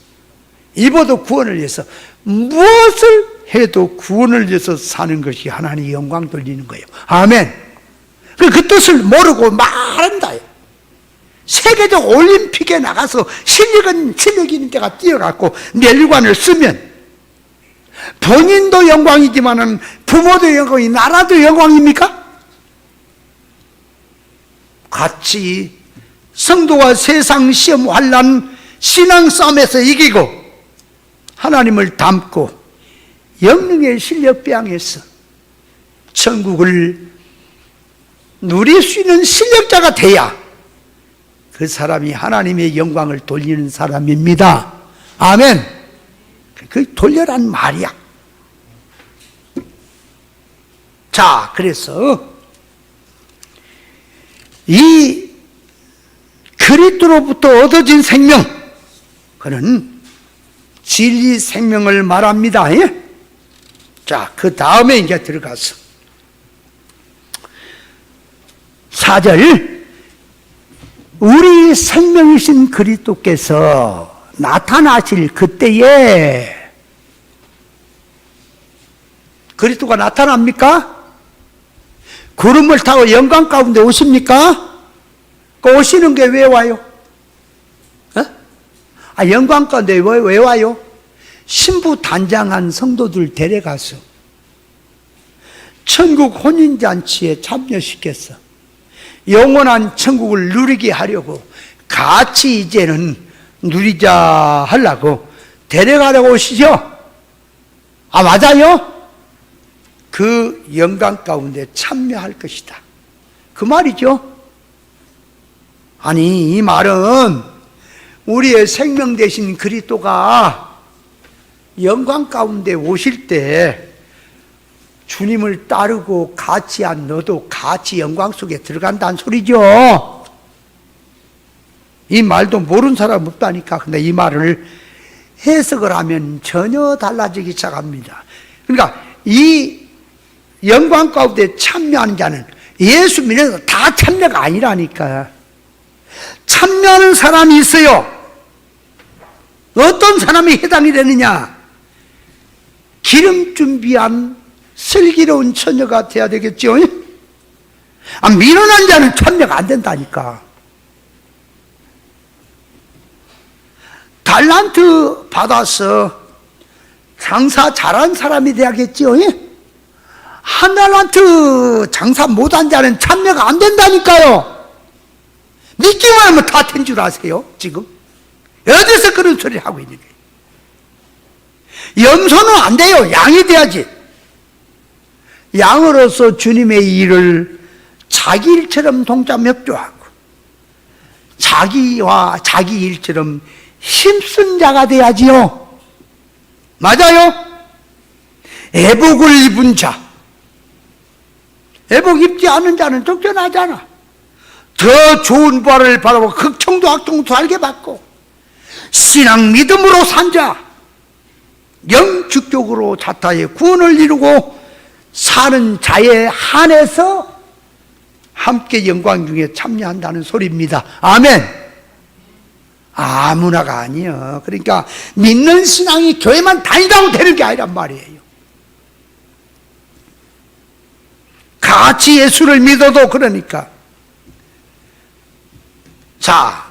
입어도 구원을 위해서, 무엇을 해도 구원을 위해서 사는 것이 하나님의 영광 돌리는 거예요. 아멘. 그 뜻을 모르고 말한다. 세계적 올림픽에 나가서 실력 있는 데가 뛰어갖고 멸관을 쓰면 본인도 영광이지만은 부모도 영광이, 나라도 영광입니까? 같이 성도와 세상 시험 환난 신앙 싸움에서 이기고 하나님을 닮고 영능의 실력 배양해서 천국을 누릴 수 있는 실력자가 돼야 그 사람이 하나님의 영광을 돌리는 사람입니다. 아멘. 그 돌려란 말이야. 자, 그래서 이 그리스도로부터 얻어진 생명, 그는 진리 생명을 말합니다. 예? 자, 그 다음에 이제 들어가서 4절, 우리 생명이신 그리스도께서 나타나실 그때에, 그리스도가 나타납니까? 구름을 타고 영광 가운데 오십니까? 그 오시는 게 왜 와요? 영광 가운데 왜 와요? 신부 단장한 성도들 데려가서 천국 혼인잔치에 참여시켰어. 영원한 천국을 누리게 하려고 같이 이제는 누리자 하려고 데려가려고 오시죠? 맞아요? 그 영광 가운데 참여할 것이다, 그 말이죠. 아니, 이 말은 우리의 생명 되신 그리스도가 영광 가운데 오실 때 주님을 따르고 같이 한 너도 같이 영광 속에 들어간다는 소리죠. 이 말도 모르는 사람 없다니까. 근데 이 말을 해석을 하면 전혀 달라지기 시작합니다. 그러니까 이 영광 가운데 참여하는 자는 예수 믿어서 다 참여가 아니라니까. 참여하는 사람이 있어요. 어떤 사람이 해당이 되느냐? 기름 준비한 슬기로운 처녀가 돼야 되겠죠. 미련한 자는 참여가 안 된다니까. 달란트 받아서 장사 잘한 사람이 돼야겠죠. 한 달란트 장사 못한 자는 참여가 안 된다니까요. 믿기만 하면 다 된 줄 아세요? 지금 어디서 그런 소리를 하고 있는 거예요? 염소는 안 돼요. 양이 돼야지. 양으로서 주님의 일을 자기 일처럼 동참협조하고 자기와 자기 일처럼 힘쓴 자가 돼야지요. 맞아요? 애복을 입은 자, 애복 입지 않은 자는 쫓겨나잖아. 더 좋은 부활을 바라보고 극청도 악청도 알게 받고 신앙 믿음으로 산 자, 영축적으로 자타의 구원을 이루고 사는 자에 한해서 함께 영광 중에 참여한다는 소리입니다. 아멘. 아무나가 아니에요. 그러니까 믿는 신앙이 교회만 다니다고 되는 게 아니란 말이에요. 같이 예수를 믿어도 그러니까. 자,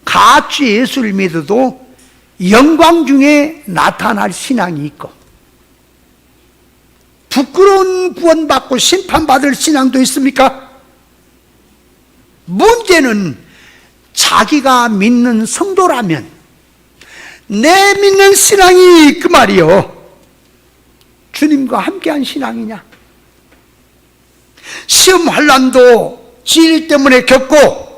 같이 예수를 믿어도 영광 중에 나타날 신앙이 있고 부끄러운 구원받고 심판받을 신앙도 있습니까? 문제는 자기가 믿는 성도라면 내 믿는 신앙이 그 말이요, 주님과 함께한 신앙이냐? 시험 환난도 진리 때문에 겪고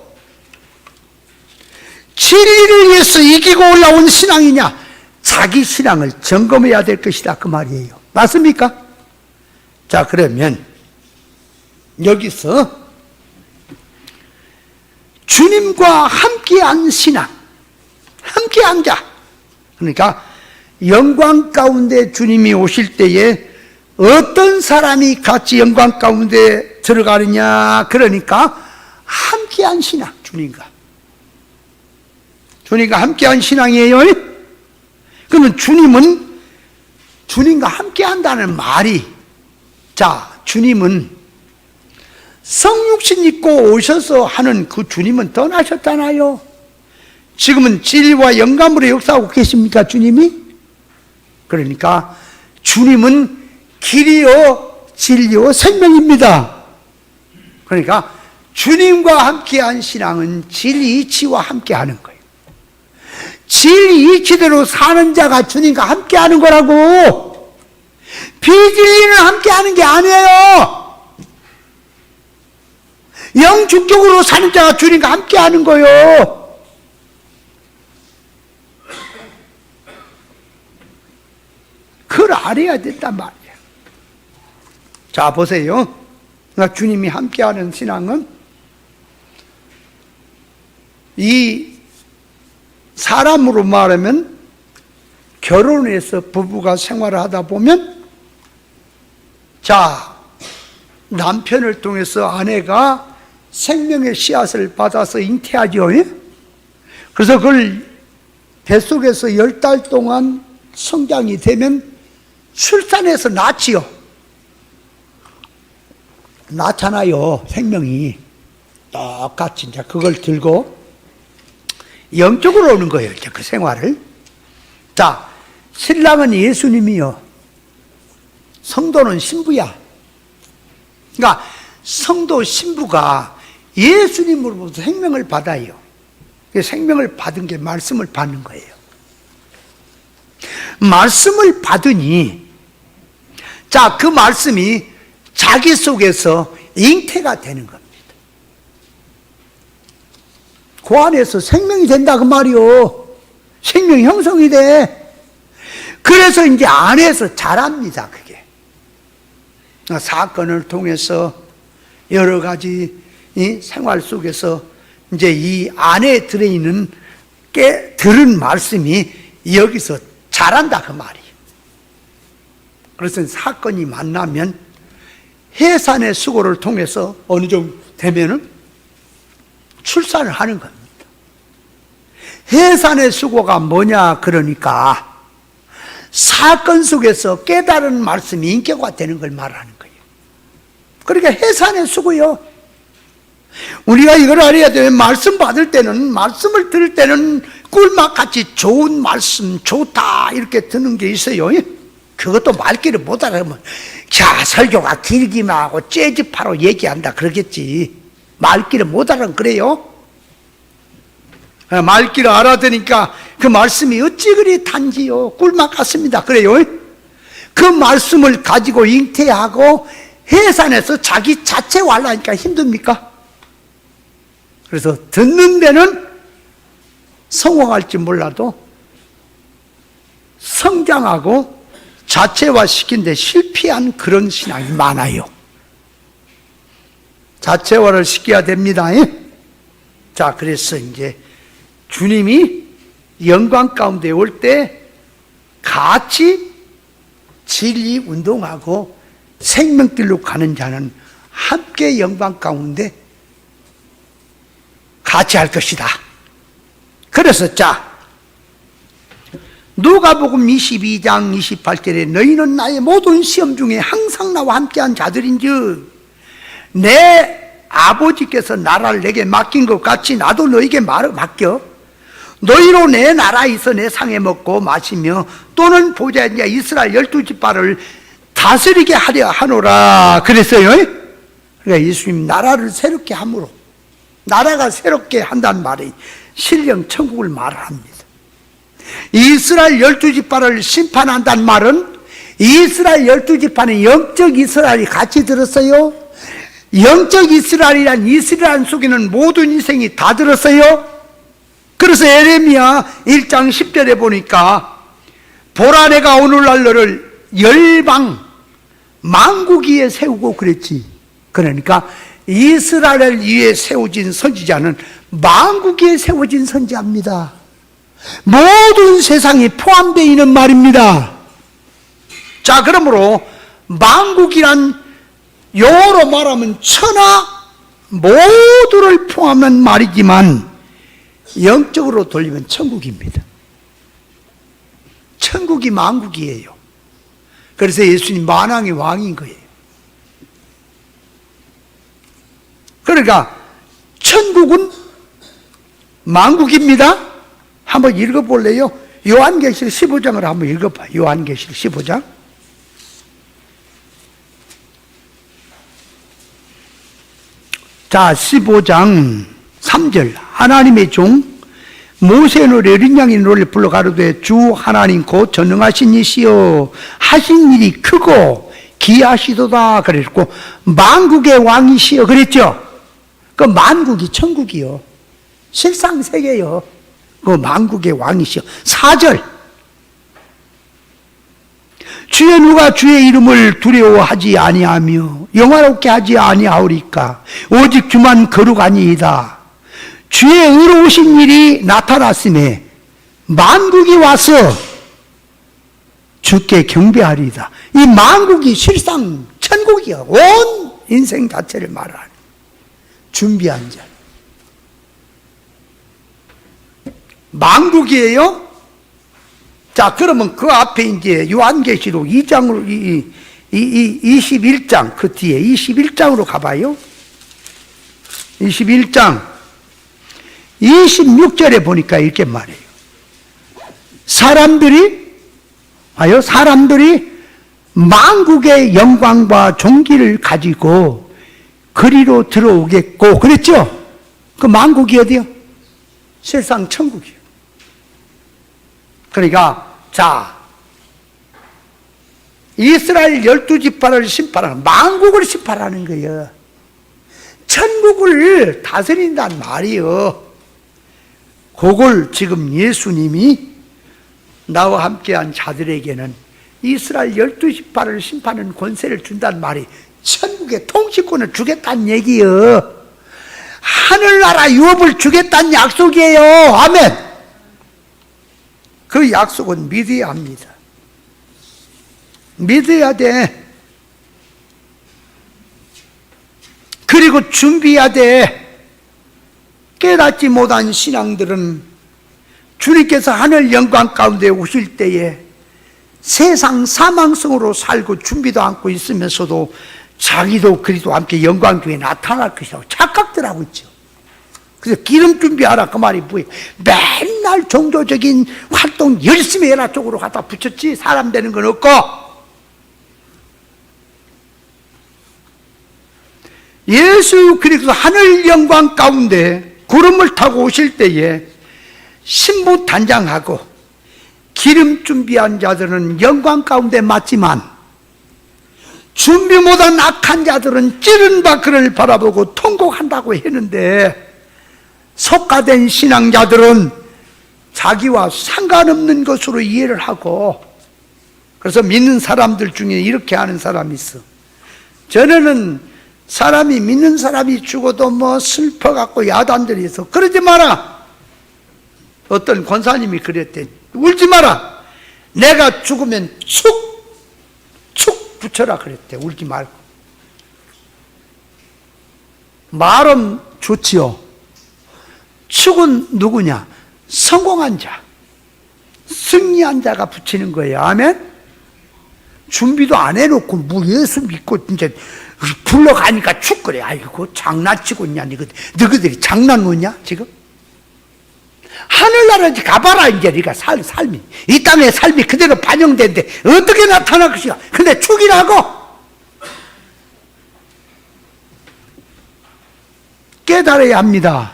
진리를 위해서 이기고 올라온 신앙이냐? 자기 신앙을 점검해야 될 것이다, 그 말이에요. 맞습니까? 자, 그러면 여기서 주님과 함께한 신앙, 함께한 자, 그러니까 영광 가운데 주님이 오실 때에 어떤 사람이 같이 영광 가운데 들어가느냐? 그러니까 함께한 신앙, 주님과 함께한 신앙이에요. 그러면 주님은 주님과 함께한다는 말이, 자, 주님은 성육신 입고 오셔서 하는 그 주님은 떠나셨잖아요. 지금은 진리와 영감으로 역사하고 계십니까, 주님이? 그러니까 주님은 길이요 진리요 생명입니다. 그러니까 주님과 함께한 신앙은 진리 이치와 함께하는 거예요. 진리 이치대로 사는 자가 주님과 함께하는 거라고. 비진리는 함께하는 게 아니에요. 영축적으로 사는 자가 주님과 함께하는 거예요. 그걸 알아야 된단 말이에요. 자, 보세요. 그러니까 주님이 함께하는 신앙은 이 사람으로 말하면 결혼해서 부부가 생활을 하다 보면 자, 남편을 통해서 아내가 생명의 씨앗을 받아서 잉태하죠. 그래서 그걸 뱃속에서 10달 동안 성장이 되면 출산해서 낳지요. 낳잖아요, 생명이. 똑같이 이제 그걸 들고 영적으로 오는 거예요, 이제 그 생활을. 자, 신랑은 예수님이요. 성도는 신부야. 그러니까 성도 신부가 예수님으로부터 생명을 받아요. 생명을 받은 게 말씀을 받는 거예요. 말씀을 받으니, 자, 그 말씀이 자기 속에서 잉태가 되는 겁니다. 그 안에서 생명이 된다 그 말이요. 생명 형성이 돼. 그래서 이제 안에서 자랍니다, 그게. 사건을 통해서 여러 가지 이 생활 속에서 이제 이 안에 들어있는 들은 말씀이 여기서 자란다 그 말이에요. 그래서 사건이 만나면 해산의 수고를 통해서 어느 정도 되면은 출산을 하는 겁니다. 해산의 수고가 뭐냐 그러니까 사건 속에서 깨달은 말씀이 인격화되는 걸 말하는 거예요. 그러니까 해산의 수고요. 우리가 이걸 알아야 돼요. 말씀 받을 때는, 말씀을 들을 때는 꿀맛같이 좋은 말씀, 좋다 이렇게 듣는 게 있어요. 그것도 말귀를 못 알아보면 자, 설교가 길기만 하고 째집하러 얘기한다 그러겠지. 말귀를 못 알아보면 그래요. 말귀를 알아듣으니까 그 말씀이 어찌 그리 단지요, 꿀맛 같습니다 그래요. 그 말씀을 가지고 잉태하고 해산해서 자기 자체 완라니까 힘듭니까? 그래서 듣는 데는 성공할지 몰라도 성장하고 자체화시킨 데 실패한 그런 신앙이 많아요. 자체화를 시켜야 됩니다. 자, 그래서 이제 주님이 영광 가운데 올 때 같이 진리 운동하고 생명길로 가는 자는 함께 영광 가운데 같이 할 것이다. 그래서 자, 누가복음 22장 28절에 너희는 나의 모든 시험 중에 항상 나와 함께한 자들인즉 내 아버지께서 나라를 내게 맡긴 것 같이 나도 너에게 맡겨 너희로 내 나라에서 내 상에 먹고 마시며 또는 보좌 이제 이스라엘 12지파를 다스리게 하려 하노라 그랬어요. 그러니까 예수님 나라를 새롭게 함으로 나라가 새롭게 한다는 말이 신령 천국을 말합니다. 이스라엘 12지파를 심판한다는 말은 이스라엘 12지파는 영적 이스라엘이 같이 들었어요. 영적 이스라엘이란 이스라엘 속에는 모든 인생이 다 들었어요. 그래서 에레미야 1장 10절에 보니까 보라 내가 오늘날 너를 열방 만국 위에 세우고 그랬지. 그러니까 이스라엘 위에 세워진 선지자는 만국 위에 세워진 선지자입니다. 모든 세상이 포함되어 있는 말입니다. 자, 그러므로 만국이란 영어로 말하면 천하 모두를 포함한 말이지만 영적으로 돌리면 천국입니다. 천국이 만국이에요. 그래서 예수님 만왕의 왕인 거예요. 그러니까 천국은 만국입니다. 한번 읽어볼래요? 요한계시록 15장을 한번 읽어봐. 요한계시록 15장. 자, 15장 3절. 하나님의 종 모세의 노래 어린 양의 노래를 불러 가로되 주 하나님 곧 전능하신 이시여 하신 일이 크고 기하시도다 그랬고 만국의 왕이시여 그랬죠. 그 만국이 천국이요. 실상 세계요. 그 만국의 왕이시여. 4절. 주의 누가 주의 이름을 두려워하지 아니하며 영화롭게 하지 아니하오리까? 오직 주만 거룩하니이다. 주의 의로우신 일이 나타났음에 만국이 와서 주께 경배하리이다. 이 만국이 실상 천국이야. 온 인생 자체를 말하는 준비한 자. 만국이에요. 자, 그러면 그 앞에 이제 요한계시록 2장으로 21장 그 뒤에 21장으로 가봐요. 21장 26절에 보니까 이렇게 말해요. 사람들이 만국의 영광과 존귀를 가지고 그리로 들어오겠고, 그랬죠? 그 만국이 어디요? 세상 천국이요. 그러니까 자, 이스라엘 12지파를 심판하는, 만국을 심판하는 거예요. 천국을 다스린다는 말이요. 그걸 지금 예수님이 나와 함께한 자들에게는 이스라엘 12지파를 심판하는 권세를 준다는 말이 천국의 통치권을 주겠다는 얘기예요. 하늘나라 유업을 주겠다는 약속이에요. 아멘. 그 약속은 믿어야 합니다. 믿어야 돼. 그리고 준비해야 돼. 깨닫지 못한 신앙들은 주님께서 하늘 영광 가운데 오실 때에 세상 사망성으로 살고 준비도 않고 있으면서도 자기도 그리스도와 함께 영광 중에 나타날 것이라고 착각들 하고 있죠. 그래서 기름 준비하라 그 말이 뭐예요? 맨날 종교적인 활동 열심히 해라 쪽으로 갖다 붙였지 사람 되는 건 없고, 예수 그리스도 하늘 영광 가운데 구름을 타고 오실 때에 신부 단장하고 기름 준비한 자들은 영광 가운데 맞지만 준비 못한 악한 자들은 찌른 바퀴를 바라보고 통곡한다고 했는데, 속가된 신앙자들은 자기와 상관없는 것으로 이해를 하고, 그래서 믿는 사람들 중에 이렇게 하는 사람이 있어. 전에는 사람이 믿는 사람이 죽어도 뭐 슬퍼갖고 야단들이 있어. 그러지 마라. 어떤 권사님이 그랬대. 울지 마라. 내가 죽으면 축 붙여라 그랬대. 울지 말고. 말은 좋지요. 축은 누구냐? 성공한 자, 승리한 자가 붙이는 거예요. 아멘? 준비도 안 해놓고 뭐 예수 믿고 이제 불러가니까 축 그래. 아이고 장난치고 있냐? 너희들이 장난 놓냐 지금? 하늘나라 가봐라. 이제 네가 삶이 이 땅의 삶이 그대로 반영된데 어떻게 나타날 것이야? 근데 축이라고 깨달아야 합니다.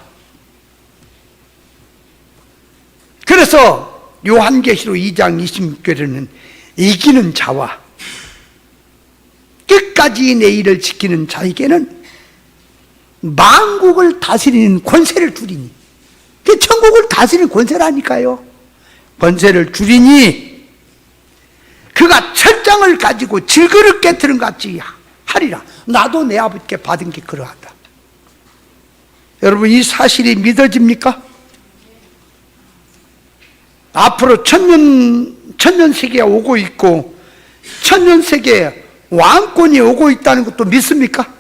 그래서 요한계시록 2장 26절에는 이기는 자와 끝까지 내 일을 지키는 자에게는 만국을 다스리는 권세를 주리니, 그 천국을 다스리는 권세라니까요. 권세를 주리니 그가 철장을 가지고 질그릇 깨트는 같이 하리라. 나도 내 아버지께 받은 게 그러하다. 여러분, 이 사실이 믿어집니까? 앞으로 천년세계가 오고 있고 천년세계에 왕권이 오고 있다는 것도 믿습니까?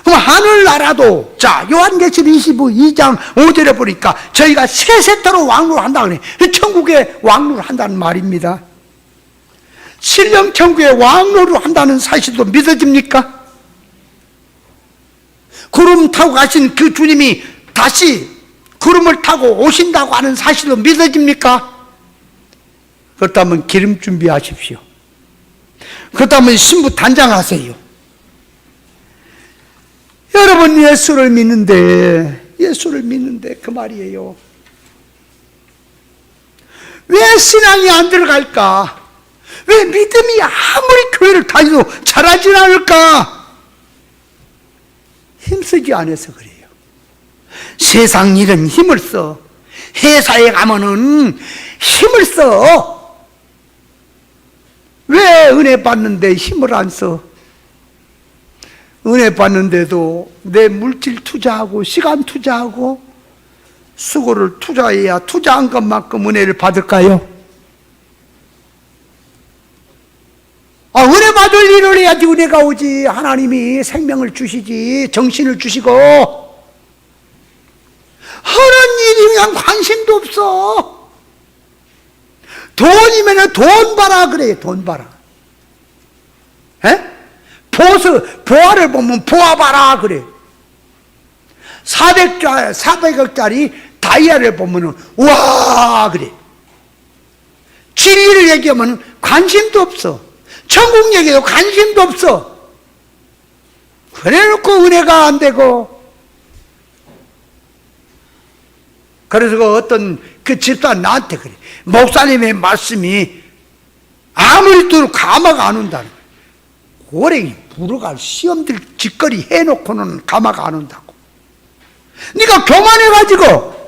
그럼 하늘나라도, 자, 요한계시록 22장 5절에 보니까 저희가 세세토록 왕노를 한다 그래. 천국에 왕노를 한다는 말입니다. 신령천국에 왕노를 한다는 사실도 믿어집니까? 구름 타고 가신 그 주님이 다시 구름을 타고 오신다고 하는 사실도 믿어집니까? 그렇다면 기름 준비하십시오. 그렇다면 신부 단장하세요. 여러분, 예수를 믿는데 그 말이에요. 왜 신앙이 안 들어갈까? 왜 믿음이 아무리 교회를 다녀도 자라지 않을까? 힘쓰지 않아서 그래요. 세상 일은 힘을 써. 회사에 가면은 힘을 써. 왜 은혜 받는데 힘을 안 써? 은혜 받는데도 내 물질 투자하고 시간 투자하고 수고를 투자해야 투자한 것만큼 은혜를 받을까요? 은혜 받을 일을 해야지 은혜가 오지. 하나님이 생명을 주시지, 정신을 주시고. 하는 일이 그냥 관심도 없어. 돈이면 돈 봐라 그래. 돈 봐라. 에? 보아를 보면 보아 봐라 그래. 400억짜리 다이아를 보면 우와 그래. 진리를 얘기하면 관심도 없어. 천국 얘기도 관심도 없어. 그래놓고 은혜가 안 되고. 그래서 어떤 그 집사람 나한테 그래. 목사님의 말씀이 아무리 들어도 감화가 안 온다는 거야. 고랭이 불어갈 시험들 짓거리 해놓고는 감화가 안 온다고. 네가 교만해가지고.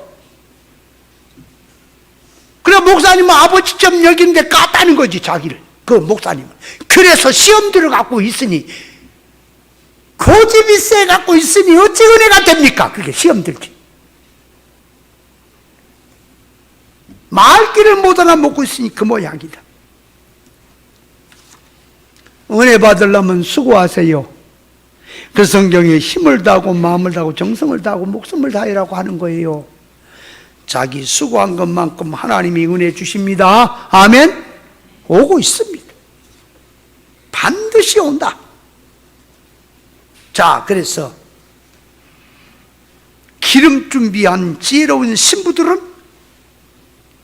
그래 목사님은 아버지처럼 여기는데 깠다는 거지 자기를. 그 목사님은. 그래서 시험 들어갖고 있으니, 고집이 세갖고 있으니 어찌 은혜가 됩니까? 그게 시험 들지. 말귀를 못 알아먹고 있으니 그 모양이다. 은혜 받으려면 수고하세요. 그 성경에 힘을 다하고 마음을 다하고 정성을 다하고 목숨을 다하라고 하는 거예요. 자기 수고한 것만큼 하나님이 은혜 주십니다. 아멘. 오고 있습니다. 반드시 온다. 자, 그래서 기름 준비한 지혜로운 신부들은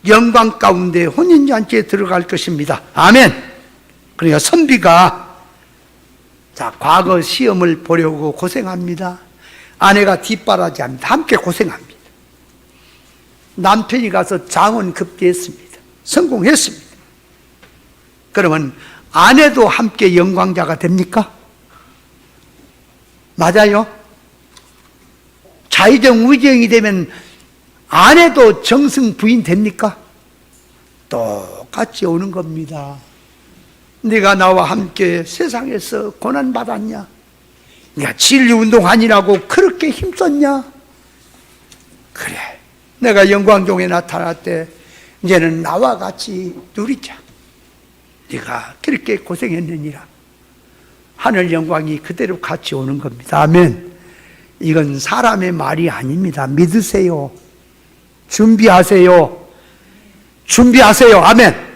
영광 가운데 혼인잔치에 들어갈 것입니다. 아멘. 그러니까 선비가 자, 과거 시험을 보려고 고생합니다. 아내가 뒷바라지합니다. 함께 고생합니다. 남편이 가서 장원 급제했습니다. 성공했습니다. 그러면 아내도 함께 영광자가 됩니까? 맞아요? 자의정 의정이 되면 아내도 정승 부인 됩니까? 똑같이 오는 겁니다. 네가 나와 함께 세상에서 고난받았냐? 네가 진리운동하니라고 그렇게 힘썼냐? 그래, 내가 영광종에 나타날 때 이제는 나와 같이 누리자. 네가 그렇게 고생했느니라. 하늘 영광이 그대로 같이 오는 겁니다. 아멘. 이건 사람의 말이 아닙니다. 믿으세요. 준비하세요. 준비하세요. 아멘.